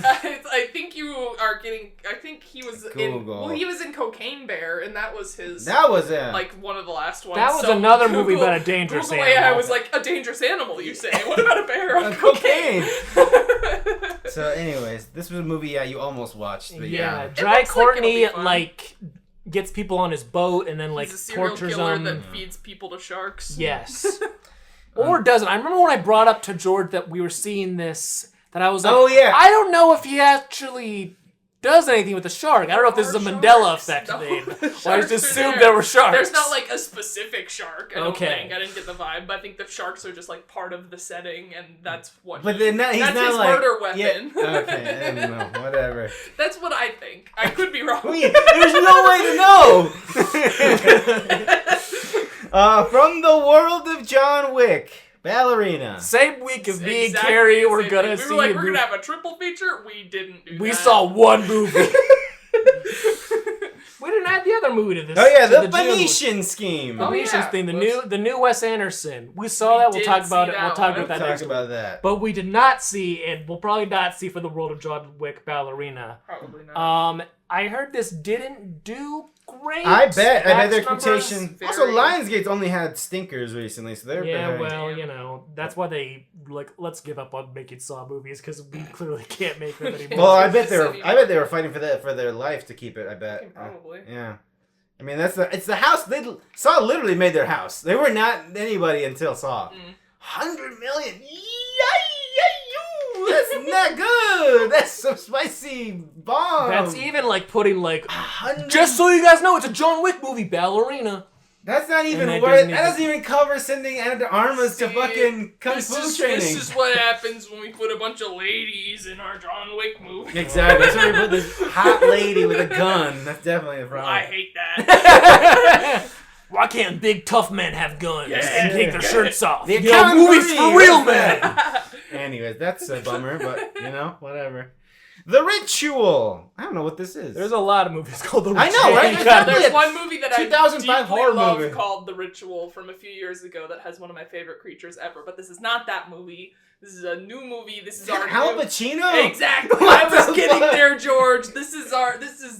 Speaker 3: I think you are getting. I think he was in.
Speaker 1: Google.
Speaker 3: Well, he was in Cocaine Bear, and that was his.
Speaker 1: That was it.
Speaker 3: like one of the last ones.
Speaker 2: That was
Speaker 3: So
Speaker 2: another movie
Speaker 3: Google-
Speaker 2: about a dangerous
Speaker 3: Google
Speaker 2: animal.
Speaker 3: AI was like a dangerous animal. You say? What about a bear on
Speaker 1: Cocaine.
Speaker 3: cocaine?
Speaker 1: So, anyways, this was a movie you almost watched. But
Speaker 2: Yeah,
Speaker 1: yeah.
Speaker 2: Jai
Speaker 3: looks like it'll
Speaker 2: Courtney
Speaker 3: be fun.
Speaker 2: like gets people on his boat and then like
Speaker 3: He's a serial
Speaker 2: tortures
Speaker 3: killer
Speaker 2: them.
Speaker 3: that feeds people to sharks.
Speaker 2: Yes. Or doesn't. I remember when I brought up to George that we were seeing this, that I was like,
Speaker 1: Oh, yeah.
Speaker 2: I don't know if he actually does anything with the shark. I don't know if this is a
Speaker 3: There are
Speaker 2: Mandela
Speaker 3: sharks.
Speaker 2: effect
Speaker 3: No,
Speaker 2: thing.
Speaker 3: the
Speaker 2: Or I
Speaker 3: sharks
Speaker 2: just
Speaker 3: are
Speaker 2: assumed
Speaker 3: there.
Speaker 2: there were sharks.
Speaker 3: There's not like a specific shark. I don't
Speaker 2: Okay.
Speaker 3: think. I didn't get the vibe, but I think the sharks are just like part of the setting, and that's what.
Speaker 1: But they're not, he's
Speaker 3: that's
Speaker 1: not
Speaker 3: his
Speaker 1: like.
Speaker 3: murder weapon.
Speaker 1: Yeah, okay, I don't know. Whatever.
Speaker 3: That's what I think. I could be wrong.
Speaker 1: There's no way to know! From the world of John Wick, Ballerina.
Speaker 2: Same week as me and
Speaker 3: Exactly
Speaker 2: Carrie
Speaker 3: the
Speaker 2: were
Speaker 3: same
Speaker 2: gonna
Speaker 3: thing.
Speaker 2: see
Speaker 3: We were like,
Speaker 2: a
Speaker 3: we're
Speaker 2: movie.
Speaker 3: gonna have a triple feature. We didn't do
Speaker 2: We
Speaker 3: that.
Speaker 2: saw one movie. We didn't add the other movie to this.
Speaker 1: Oh yeah,
Speaker 2: to
Speaker 1: the
Speaker 2: June.
Speaker 1: Venetian scheme.
Speaker 2: The
Speaker 3: Oh,
Speaker 2: Venetian
Speaker 3: yeah.
Speaker 2: thing,
Speaker 3: Whoops.
Speaker 2: the new Wes Anderson. We saw that. We'll
Speaker 3: did
Speaker 2: talk about
Speaker 3: see
Speaker 2: it. We'll
Speaker 3: that
Speaker 2: talk
Speaker 3: one.
Speaker 2: about that
Speaker 1: Talk
Speaker 2: next week.
Speaker 1: about that.
Speaker 2: But we did not see, and we'll probably not see for the world of John Wick Ballerina.
Speaker 3: Probably not.
Speaker 2: I heard this didn't do great.
Speaker 1: I bet their
Speaker 2: Match numbers.
Speaker 1: quotation.
Speaker 3: very-
Speaker 1: Also, Lionsgate's only had stinkers recently, so they're
Speaker 2: Yeah,
Speaker 1: behind.
Speaker 2: well, you know, that's why they like let's give up on making Saw movies because we clearly can't make them anymore.
Speaker 1: Well, I bet
Speaker 3: So
Speaker 1: they were fighting for their life to keep it. I bet.
Speaker 3: Probably.
Speaker 1: Yeah. I mean, it's the house. Saw literally made their house. They were not anybody until Saw. 100 million. That's not good. That's some spicy bomb.
Speaker 2: That's even like putting like
Speaker 1: 100.
Speaker 2: just so you guys know, it's a John Wick movie, Ballerina.
Speaker 1: That's not even
Speaker 2: that
Speaker 1: worth.
Speaker 2: doesn't
Speaker 1: That doesn't even cover sending Anna de Armas to
Speaker 3: See,
Speaker 1: fucking kung fu training.
Speaker 3: This is what happens when we put a bunch of ladies in our John Wick movie.
Speaker 1: Exactly. That's why we put this hot lady with a gun. That's definitely the problem.
Speaker 3: I hate that.
Speaker 2: Why can't big tough men have guns
Speaker 3: Yeah.
Speaker 2: and take their shirts off?
Speaker 1: The
Speaker 2: You know,
Speaker 1: Accountant
Speaker 2: movies
Speaker 1: 3.
Speaker 2: for real men.
Speaker 1: Anyways, that's a bummer, but you know, whatever. The Ritual. I don't know what this is.
Speaker 2: There's a lot of movies called The
Speaker 1: I
Speaker 2: Ritual.
Speaker 1: know, right?
Speaker 2: You
Speaker 1: It's
Speaker 2: gotta-
Speaker 1: not
Speaker 3: There's one movie that I
Speaker 1: 2005
Speaker 3: deeply
Speaker 1: horror
Speaker 3: love
Speaker 1: movie.
Speaker 3: called The Ritual from a few years ago that has one of my favorite creatures ever. But this is not that movie. This is a new movie. This is our
Speaker 1: Al
Speaker 3: new...
Speaker 1: Pacino?
Speaker 3: Exactly.
Speaker 1: What
Speaker 3: I was
Speaker 1: the
Speaker 3: getting
Speaker 1: fuck?
Speaker 3: there, George. This is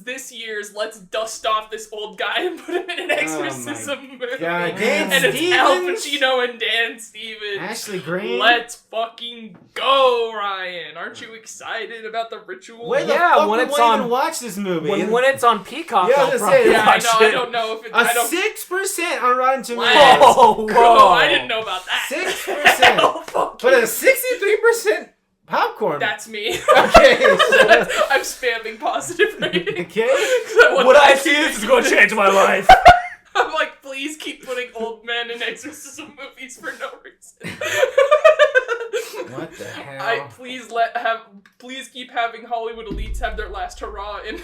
Speaker 3: this year's let's dust off this old guy and put him in an exorcism movie.
Speaker 1: God, Dan
Speaker 3: and it's Al
Speaker 1: Stevens?
Speaker 3: Pacino and Dan Stevens.
Speaker 1: Ashley Green?
Speaker 3: Let's fucking go, Ryan. Aren't you excited about The Ritual?
Speaker 1: Where the
Speaker 2: Yeah,
Speaker 1: fuck
Speaker 2: when
Speaker 1: would
Speaker 2: it's
Speaker 1: one
Speaker 2: on-
Speaker 1: even watch this movie?
Speaker 2: when it's on Peacock,
Speaker 1: Yeah, I
Speaker 2: I'll
Speaker 1: was gonna
Speaker 2: probably
Speaker 1: say,
Speaker 3: Yeah, I
Speaker 2: watch
Speaker 3: know. I
Speaker 2: it.
Speaker 3: don't know if it.
Speaker 1: a
Speaker 3: I don't.
Speaker 1: 6% on Rotten Tomatoes.
Speaker 2: Whoa,
Speaker 3: Oh, I didn't know about that.
Speaker 1: 6%.
Speaker 3: Oh, fuck
Speaker 1: But
Speaker 3: you.
Speaker 1: a 63% popcorn.
Speaker 3: That's me.
Speaker 1: Okay, so-
Speaker 3: I'm spamming positive rating.
Speaker 1: Okay.
Speaker 2: What I see, this is going to change my life.
Speaker 3: I'm like, please keep putting old men in exorcism movies for no reason.
Speaker 1: What the hell?
Speaker 3: Please keep having Hollywood elites have their last hurrah in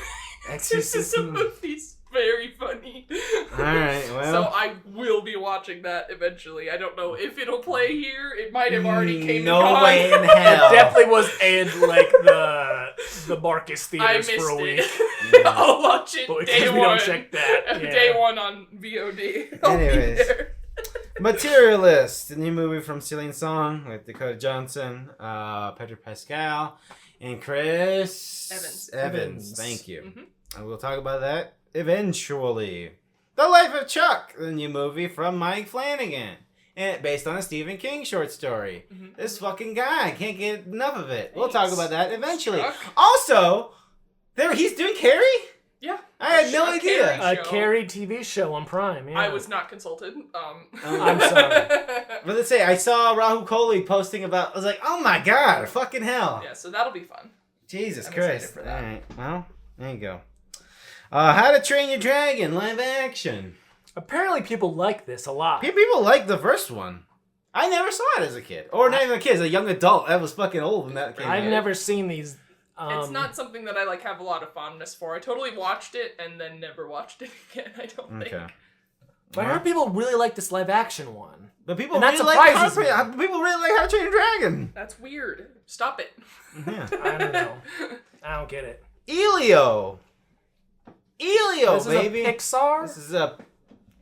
Speaker 2: Exorcism.
Speaker 3: movie's very funny.
Speaker 1: Alright,
Speaker 3: So
Speaker 1: well.
Speaker 3: I will be watching that eventually. I don't know if it'll play here. It might have already came
Speaker 1: No
Speaker 3: and gone.
Speaker 1: way in
Speaker 2: It
Speaker 1: hell.
Speaker 2: definitely was in like the Marcus
Speaker 3: I
Speaker 2: theaters
Speaker 3: missed
Speaker 2: for a week.
Speaker 3: it. I'll watch it
Speaker 2: But
Speaker 3: day
Speaker 2: because we
Speaker 3: one.
Speaker 2: don't check that. Yeah.
Speaker 3: Day one on VOD. I'll be
Speaker 1: Anyways.
Speaker 3: there.
Speaker 1: Materialist, the new movie from Celine Song with Dakota Johnson, Pedro Pascal, and Chris
Speaker 3: Evans.
Speaker 1: Thank you.
Speaker 3: Mhm.
Speaker 1: And we'll talk about that eventually. The Life of Chuck, the new movie from Mike Flanagan, and based on a Stephen King short story.
Speaker 3: Mhm.
Speaker 1: This fucking guy can't get enough of it. We'll
Speaker 3: Thanks.
Speaker 1: talk about that eventually.
Speaker 3: Chuck.
Speaker 1: Also, he's doing Carrie?
Speaker 3: Yeah.
Speaker 1: I had no
Speaker 3: A
Speaker 1: idea.
Speaker 3: Carrie
Speaker 2: A
Speaker 3: show.
Speaker 2: Carrie TV show on Prime. Yeah.
Speaker 3: I was not consulted.
Speaker 2: I'm sorry.
Speaker 1: But let's say I saw Rahul Kohli posting about. I was like, "Oh my god, fucking hell!"
Speaker 3: Yeah, so that'll be fun.
Speaker 1: Jesus
Speaker 3: I'm
Speaker 1: Christ!
Speaker 3: excited for that.
Speaker 1: All right, well, there you go. How to Train Your Dragon live action.
Speaker 2: Apparently, people like this a lot.
Speaker 1: People like the first one. I never saw it as a kid, or not even a kid, as a young adult. I was fucking old when that came
Speaker 2: I've
Speaker 1: out.
Speaker 2: never seen these.
Speaker 3: It's not something that I like have a lot of fondness for. I totally watched it and then never watched it again. I don't
Speaker 1: Okay.
Speaker 3: think.
Speaker 2: But I heard people really like this live action one.
Speaker 1: But people
Speaker 2: And that
Speaker 1: really like
Speaker 2: surprises me.
Speaker 1: people really like How to Train Your Dragon.
Speaker 3: That's weird. Stop it.
Speaker 1: Yeah.
Speaker 2: I don't know. I don't get it.
Speaker 1: Elio,
Speaker 2: This
Speaker 1: baby.
Speaker 2: is a Pixar?
Speaker 1: This is a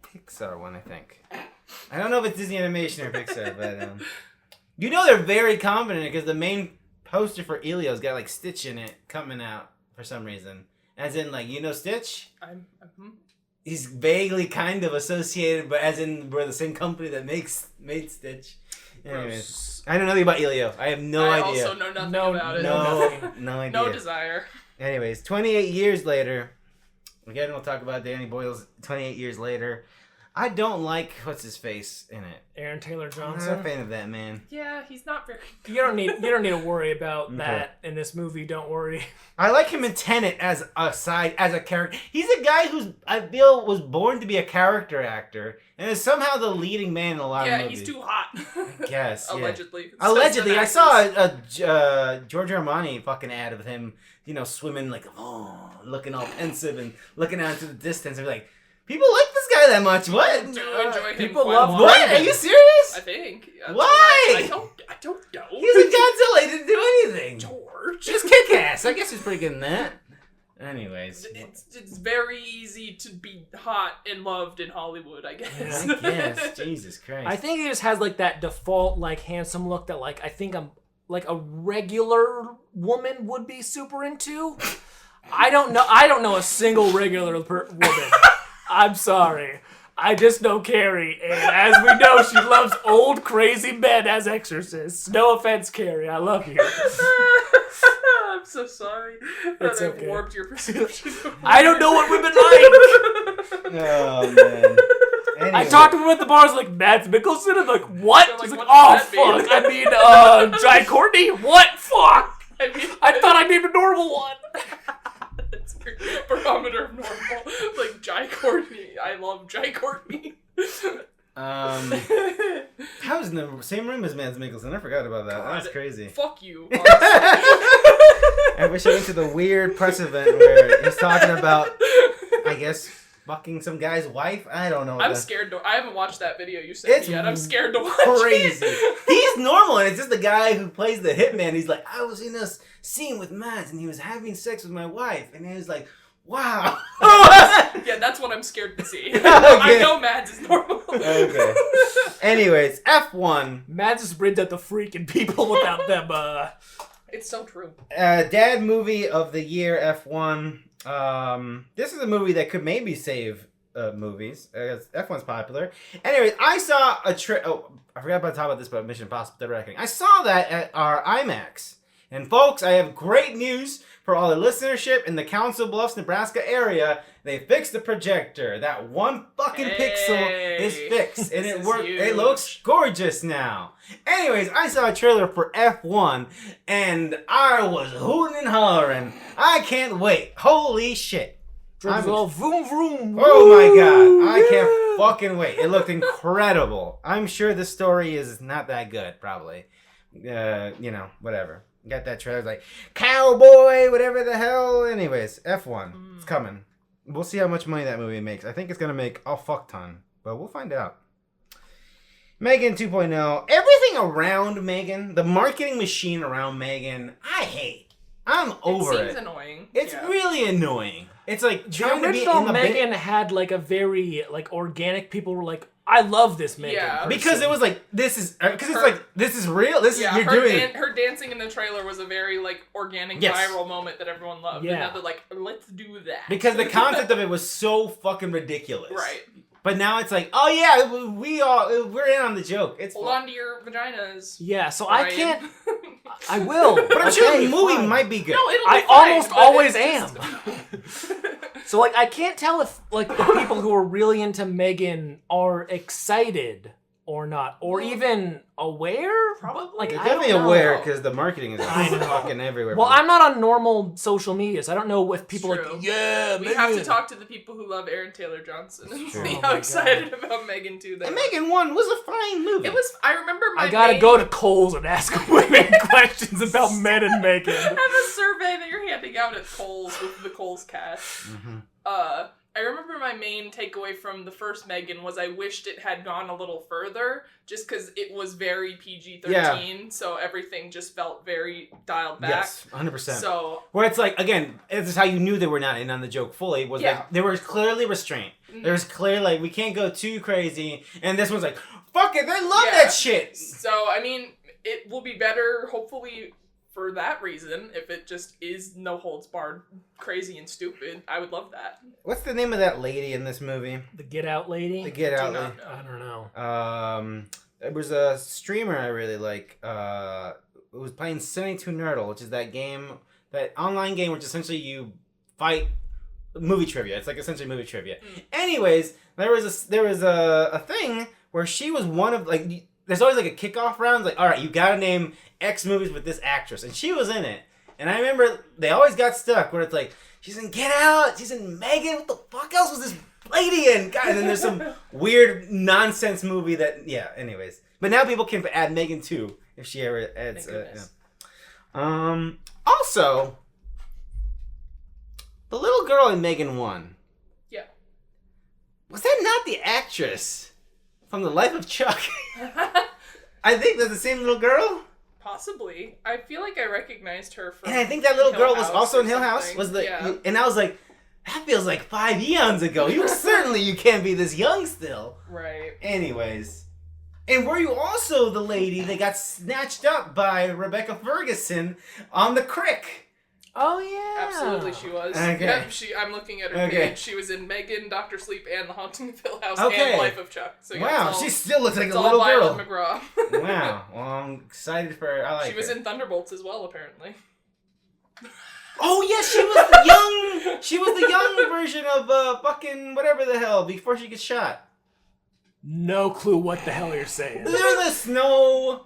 Speaker 1: Pixar one, I think. I don't know if it's Disney Animation or Pixar, but you know they're very confident because the main poster for Elio's got like Stitch in it coming out for some reason. As in, like, you know Stitch? He's vaguely kind of associated, but as in we're the same company that made Stitch. Anyways, I don't know anything about Elio. I have no
Speaker 3: I
Speaker 1: idea.
Speaker 3: also know nothing
Speaker 2: No,
Speaker 3: about it.
Speaker 1: No idea.
Speaker 3: No desire.
Speaker 1: Anyways, 28 years later, again, we'll talk about Danny Boyle's 28 years later. I don't like what's his face in it.
Speaker 2: Aaron Taylor
Speaker 1: I'm
Speaker 2: Johnson.
Speaker 1: not a fan of that man.
Speaker 3: Yeah, he's not very good.
Speaker 2: You don't need to worry about
Speaker 1: Okay.
Speaker 2: that in this movie. Don't worry.
Speaker 1: I like him in Tenet as a character. He's a guy who's I feel was born to be a character actor and is somehow the leading man in a lot of
Speaker 3: Yeah,
Speaker 1: movies.
Speaker 3: he's too hot.
Speaker 1: I guess. Yeah.
Speaker 3: Allegedly.
Speaker 1: Allegedly, I
Speaker 3: Says
Speaker 1: saw
Speaker 3: the
Speaker 1: a Giorgio Armani fucking ad with him, swimming like, looking all pensive and looking out into the distance. And be like, people like this guy that much? What?
Speaker 3: Do enjoy him
Speaker 2: people
Speaker 3: quite
Speaker 2: love
Speaker 3: a lot.
Speaker 1: What? Are you serious?
Speaker 3: I think. That's
Speaker 1: Why?
Speaker 3: what I don't know.
Speaker 1: He's in Godzilla. He didn't do anything.
Speaker 3: George.
Speaker 1: Just kick ass. I guess he's pretty good in that. Anyways.
Speaker 3: It's very easy to be hot and loved in Hollywood, I guess.
Speaker 1: I guess. Jesus Christ.
Speaker 2: I think he just has like that default like handsome look that like I think I'm like a regular woman would be super into. I don't know a single regular woman. I'm sorry. I just know Carrie, and as we know, she loves old crazy men as exorcists. No offense, Carrie. I love you.
Speaker 3: I'm so sorry
Speaker 2: It's
Speaker 3: that I've
Speaker 2: okay.
Speaker 3: warped your perception.
Speaker 2: I don't know what women like.
Speaker 1: Oh, man. Anyway.
Speaker 2: I talked to him at the bars like Mads Mikkelsen. I'm like, what?
Speaker 3: They're like,
Speaker 2: He's like,
Speaker 3: what
Speaker 2: oh
Speaker 3: does that
Speaker 2: fuck.
Speaker 3: mean?"
Speaker 2: I mean, Jai Courtney. What? Fuck. I thought I named a normal one.
Speaker 3: That's your barometer of normal. Like Jai Courtney. I love Jai Courtney.
Speaker 1: I was in the same room as Mads Mikkelsen. I forgot about that. That's crazy.
Speaker 3: Fuck you.
Speaker 1: I wish I went to the weird press event where he's talking about, I guess, fucking some guy's wife. I don't know.
Speaker 3: I'm scared to. I haven't watched that video you sent
Speaker 1: It's
Speaker 3: me yet. I'm scared to watch
Speaker 1: Crazy.
Speaker 3: it.
Speaker 1: He's normal, and it's just the guy who plays the hitman. He's like, I was in a scene with Mads, and he was having sex with my wife, and he was like, wow.
Speaker 3: Yeah, that's what I'm scared to see. I know Mads is normal.
Speaker 1: Okay. Anyways, F1.
Speaker 2: Mads is brilliant at the freaking people without them.
Speaker 3: It's so true.
Speaker 1: Dad movie of the year, F1. This is a movie that could maybe save movies. F1's popular. Anyways, I saw a I forgot about to talk about this, but Mission Impossible Dead Reckoning. I saw that at our IMAX. And folks, I have great news for all the listenership in the Council Bluffs, Nebraska area. They fixed the projector. That one fucking pixel is fixed. And it works. It looks gorgeous now. Anyways, I saw a trailer for F1 and I was hooting and hollering. I can't wait. Holy shit.
Speaker 2: Drums all vroom vroom.
Speaker 1: Oh my god. I can't fucking wait. It looked incredible. I'm sure the story is not that good, probably. whatever. Got that trailer like cowboy, whatever the hell. Anyways, F1, it's coming. We'll see how much money that movie makes. I think it's gonna make a fuck ton, but we'll find out. Megan 2.0. Everything around Megan, the marketing machine around Megan, I hate. I'm over it.
Speaker 3: It seems annoying.
Speaker 1: It's really annoying. It's like trying
Speaker 2: The
Speaker 1: to be in
Speaker 2: original
Speaker 1: the
Speaker 2: Megan had like a very like organic. People were like, "I love this Megan."
Speaker 3: Yeah.
Speaker 1: because it was like this is because it's like this is real. This is you're
Speaker 3: her
Speaker 1: doing it.
Speaker 3: her dancing in the trailer was a very like organic viral moment that everyone loved.
Speaker 2: Yeah.
Speaker 3: And now they're like, let's do that.
Speaker 1: Because the concept of it was so fucking ridiculous.
Speaker 3: Right.
Speaker 1: But now it's like, oh yeah, we're in on the joke. It's
Speaker 3: Hold on to your vaginas.
Speaker 2: Yeah, so
Speaker 3: Ryan.
Speaker 2: I can't. I will.
Speaker 1: But I'm sure the movie might be good.
Speaker 3: No, it'll be
Speaker 2: I
Speaker 3: fine,
Speaker 2: almost
Speaker 3: but
Speaker 2: always
Speaker 3: it's
Speaker 2: am.
Speaker 3: just-
Speaker 2: So like, I can't tell if like the people who are really into Megan are excited or not, or even aware.
Speaker 3: Probably.
Speaker 2: Like,
Speaker 1: You're
Speaker 2: I don't
Speaker 1: definitely
Speaker 2: know.
Speaker 1: aware because the marketing is
Speaker 2: I know.
Speaker 1: fucking everywhere.
Speaker 2: Well, I'm not on normal social media, so I don't know if people are
Speaker 3: True.
Speaker 2: like, yeah,
Speaker 3: We
Speaker 2: Megan.
Speaker 3: have to talk to the people who love Aaron Taylor Johnson and
Speaker 1: true.
Speaker 3: see
Speaker 2: Oh
Speaker 3: how
Speaker 2: my
Speaker 3: excited about Megan 2 they
Speaker 1: And
Speaker 3: are.
Speaker 1: Megan 1 was a fine movie.
Speaker 3: It was. I remember my.
Speaker 2: I gotta
Speaker 3: main-
Speaker 2: go to Kohl's and ask women questions about men and Megan.
Speaker 3: have a survey that you're handing out at Kohl's with the Kohl's cast.
Speaker 1: Mhm.
Speaker 3: I remember my main takeaway from the first Megan was I wished it had gone a little further, just because it was very PG-13, so everything just felt very dialed back.
Speaker 1: Yes, 100%.
Speaker 3: So
Speaker 1: Where it's like, again, this is how you knew they were not in on the joke fully, was
Speaker 3: Yeah.
Speaker 1: like, they were clearly restrained. There was clear, like, we can't go too crazy, and this one's like, fuck it, they love
Speaker 3: Yeah.
Speaker 1: that shit!
Speaker 3: So I mean, it will be better, hopefully, for that reason. If it just is no holds barred, crazy and stupid, I would love that.
Speaker 1: What's the name of that lady in this movie?
Speaker 2: The Get Out lady.
Speaker 1: The Get Out
Speaker 3: Do
Speaker 1: lady.
Speaker 3: not
Speaker 2: I don't know.
Speaker 1: There was a streamer I really like. It was playing 72 Nerdle, which is that game, that online game, which essentially you fight movie trivia. It's like essentially movie trivia. Anyways, there was a thing where she was one of like. There's always like a kickoff round. Like, all right, you gotta name X movies with this actress, and she was in it. And I remember they always got stuck where it's like, she's in Get Out, she's in Megan. What the fuck else was this lady in? God, and then there's some weird nonsense movie that, yeah. Anyways, but now people can add Megan too if she ever adds.
Speaker 3: Thank goodness.
Speaker 1: Also, the little girl in Megan 1.
Speaker 3: Yeah.
Speaker 1: Was that not the actress from The Life of Chuck? I think that's the same little girl.
Speaker 3: Possibly. I feel like I recognized her from.
Speaker 1: And I think that little
Speaker 3: Hill
Speaker 1: girl was
Speaker 3: House
Speaker 1: also
Speaker 3: or
Speaker 1: in Hill House.
Speaker 3: something.
Speaker 1: Was the
Speaker 3: Yeah.
Speaker 1: And I was like, that feels like 5 eons ago. You can't be this young still.
Speaker 3: Right.
Speaker 1: Anyways. And were you also the lady that got snatched up by Rebecca Ferguson on the crick?
Speaker 2: Oh yeah.
Speaker 3: Absolutely, she was.
Speaker 1: Okay.
Speaker 3: Yep, I'm looking at her
Speaker 1: Okay.
Speaker 3: page. She was in Megan, Dr. Sleep, and The Haunting of Hill House,
Speaker 1: Okay.
Speaker 3: and Life of Chuck. So yeah,
Speaker 1: Wow,
Speaker 3: it's all,
Speaker 1: she still looks like
Speaker 3: it's
Speaker 1: a
Speaker 3: all
Speaker 1: little
Speaker 3: Violet
Speaker 1: girl.
Speaker 3: McGraw.
Speaker 1: Wow. Well, I'm excited for her. I like
Speaker 3: She was
Speaker 1: her.
Speaker 3: in Thunderbolts as well, apparently.
Speaker 1: Oh yes, she was the young. She was the young version of fucking whatever the hell before she gets shot.
Speaker 2: No clue what the hell you're saying.
Speaker 1: They're the snow.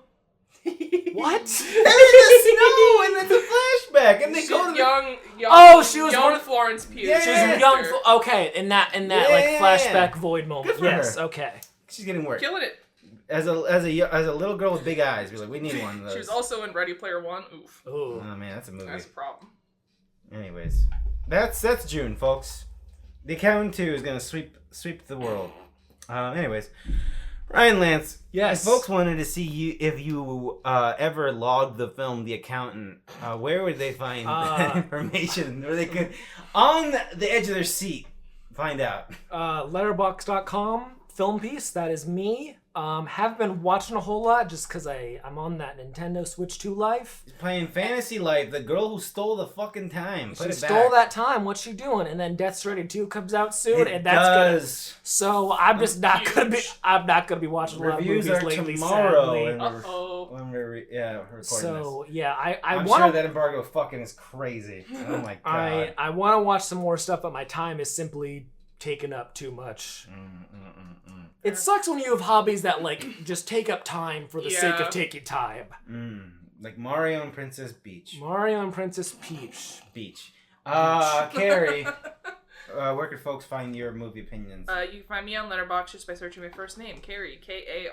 Speaker 2: What?
Speaker 1: They're the snow, and it's a flashback, and they
Speaker 3: She's
Speaker 1: go to the...
Speaker 3: young.
Speaker 2: Oh, she was
Speaker 3: young
Speaker 2: one-
Speaker 3: Florence Pugh.
Speaker 1: Yeah.
Speaker 2: She's
Speaker 1: Yeah.
Speaker 2: young. Okay, in that
Speaker 1: Yeah.
Speaker 2: like flashback void moment.
Speaker 1: Good for
Speaker 2: Yes.
Speaker 1: her.
Speaker 2: Okay.
Speaker 1: She's getting work.
Speaker 3: Killing it.
Speaker 1: As a little girl with big eyes, we're like, we need one of those.
Speaker 3: She was also in Ready Player One. Oof.
Speaker 2: Ooh.
Speaker 1: Oh man, that's a movie.
Speaker 3: That's a problem.
Speaker 1: Anyways, that's June, folks. The Accountant 2 is gonna sweep the world. Anyways, Ryan Lance.
Speaker 2: Yes.
Speaker 1: If folks wanted to see you, if you ever logged the film The Accountant, where would they find that information? Where they could, on the edge of their seat, find out.
Speaker 2: Letterboxd.com film piece. That is me. Haven't been watching a whole lot just because I'm on that Nintendo Switch 2 life.
Speaker 1: He's playing Fantasy Life, the girl who stole the fucking time. Put
Speaker 2: She
Speaker 1: it
Speaker 2: stole
Speaker 1: back.
Speaker 2: that time. What's she doing? And then Death Stranding 2 comes out soon,
Speaker 1: It
Speaker 2: and that's gonna.
Speaker 1: does.
Speaker 2: So I'm just not gonna be.
Speaker 3: Huge.
Speaker 2: I'm not gonna be watching a lot of
Speaker 1: Reviews
Speaker 2: movies
Speaker 1: are
Speaker 2: lately.
Speaker 1: tomorrow.
Speaker 2: Sadly.
Speaker 1: And
Speaker 3: Uh-oh.
Speaker 1: when we're recording this.
Speaker 2: So yeah, I
Speaker 1: I'm
Speaker 2: want
Speaker 1: sure that embargo fucking is crazy. Oh my god.
Speaker 2: I want to watch some more stuff, but my time is simply taken up too much. It sucks when you have hobbies that like just take up time for the sake
Speaker 3: Yeah.
Speaker 2: of taking time.
Speaker 1: Like Mario and Princess Peach.
Speaker 2: Mario and Princess Peach.
Speaker 1: Carrie. where could folks find your movie opinions?
Speaker 3: You can find me on Letterboxd just by searching my first name, Carrie, Karrie.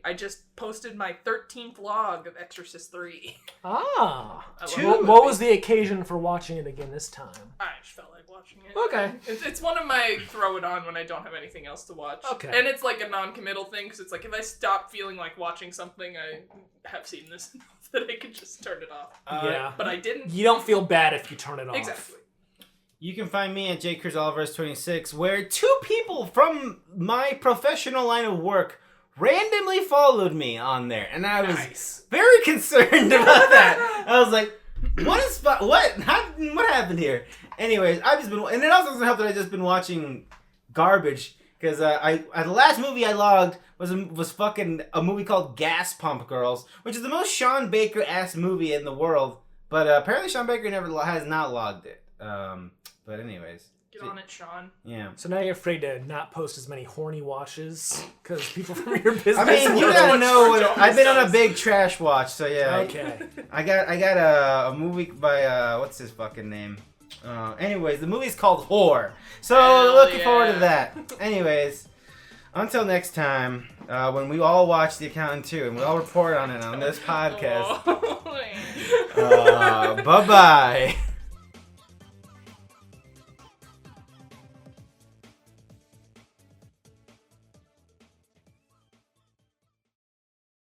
Speaker 3: I just posted my 13th log of Exorcist 3.
Speaker 2: Ah.
Speaker 3: I love
Speaker 2: What was the occasion for watching it again this time?
Speaker 3: I just felt like watching it.
Speaker 2: Okay.
Speaker 3: It's one of my throw it on when I don't have anything else to watch.
Speaker 2: Okay.
Speaker 3: And it's like a non-committal thing, because it's like if I stop feeling like watching something, I have seen this enough that I could just turn it off.
Speaker 2: Yeah.
Speaker 3: But I didn't.
Speaker 2: You don't feel bad if you turn it off.
Speaker 3: Exactly.
Speaker 1: You can find me at jcruisalvarez26, where 2 people from my professional line of work randomly followed me on there, and I was very concerned about that. I was like, what happened here? Anyways, I've just been, and it also doesn't help that I've just been watching garbage, because the last movie I logged was fucking a movie called Gas Pump Girls, which is the most Sean Baker-ass movie in the world, but apparently Sean Baker has not logged it. But anyways.
Speaker 3: Get on it, Sean.
Speaker 1: Yeah.
Speaker 2: So now you're afraid to not post as many horny watches because people from your business.
Speaker 1: I mean, you gotta know what I've been on a big trash watch, so yeah.
Speaker 2: Okay.
Speaker 1: I got a movie by what's his fucking name? Anyways, the movie's called Whore, so looking forward to that. Anyways, until next time, when we all watch The Accountant 2 and we all report on it on this podcast. Bye bye.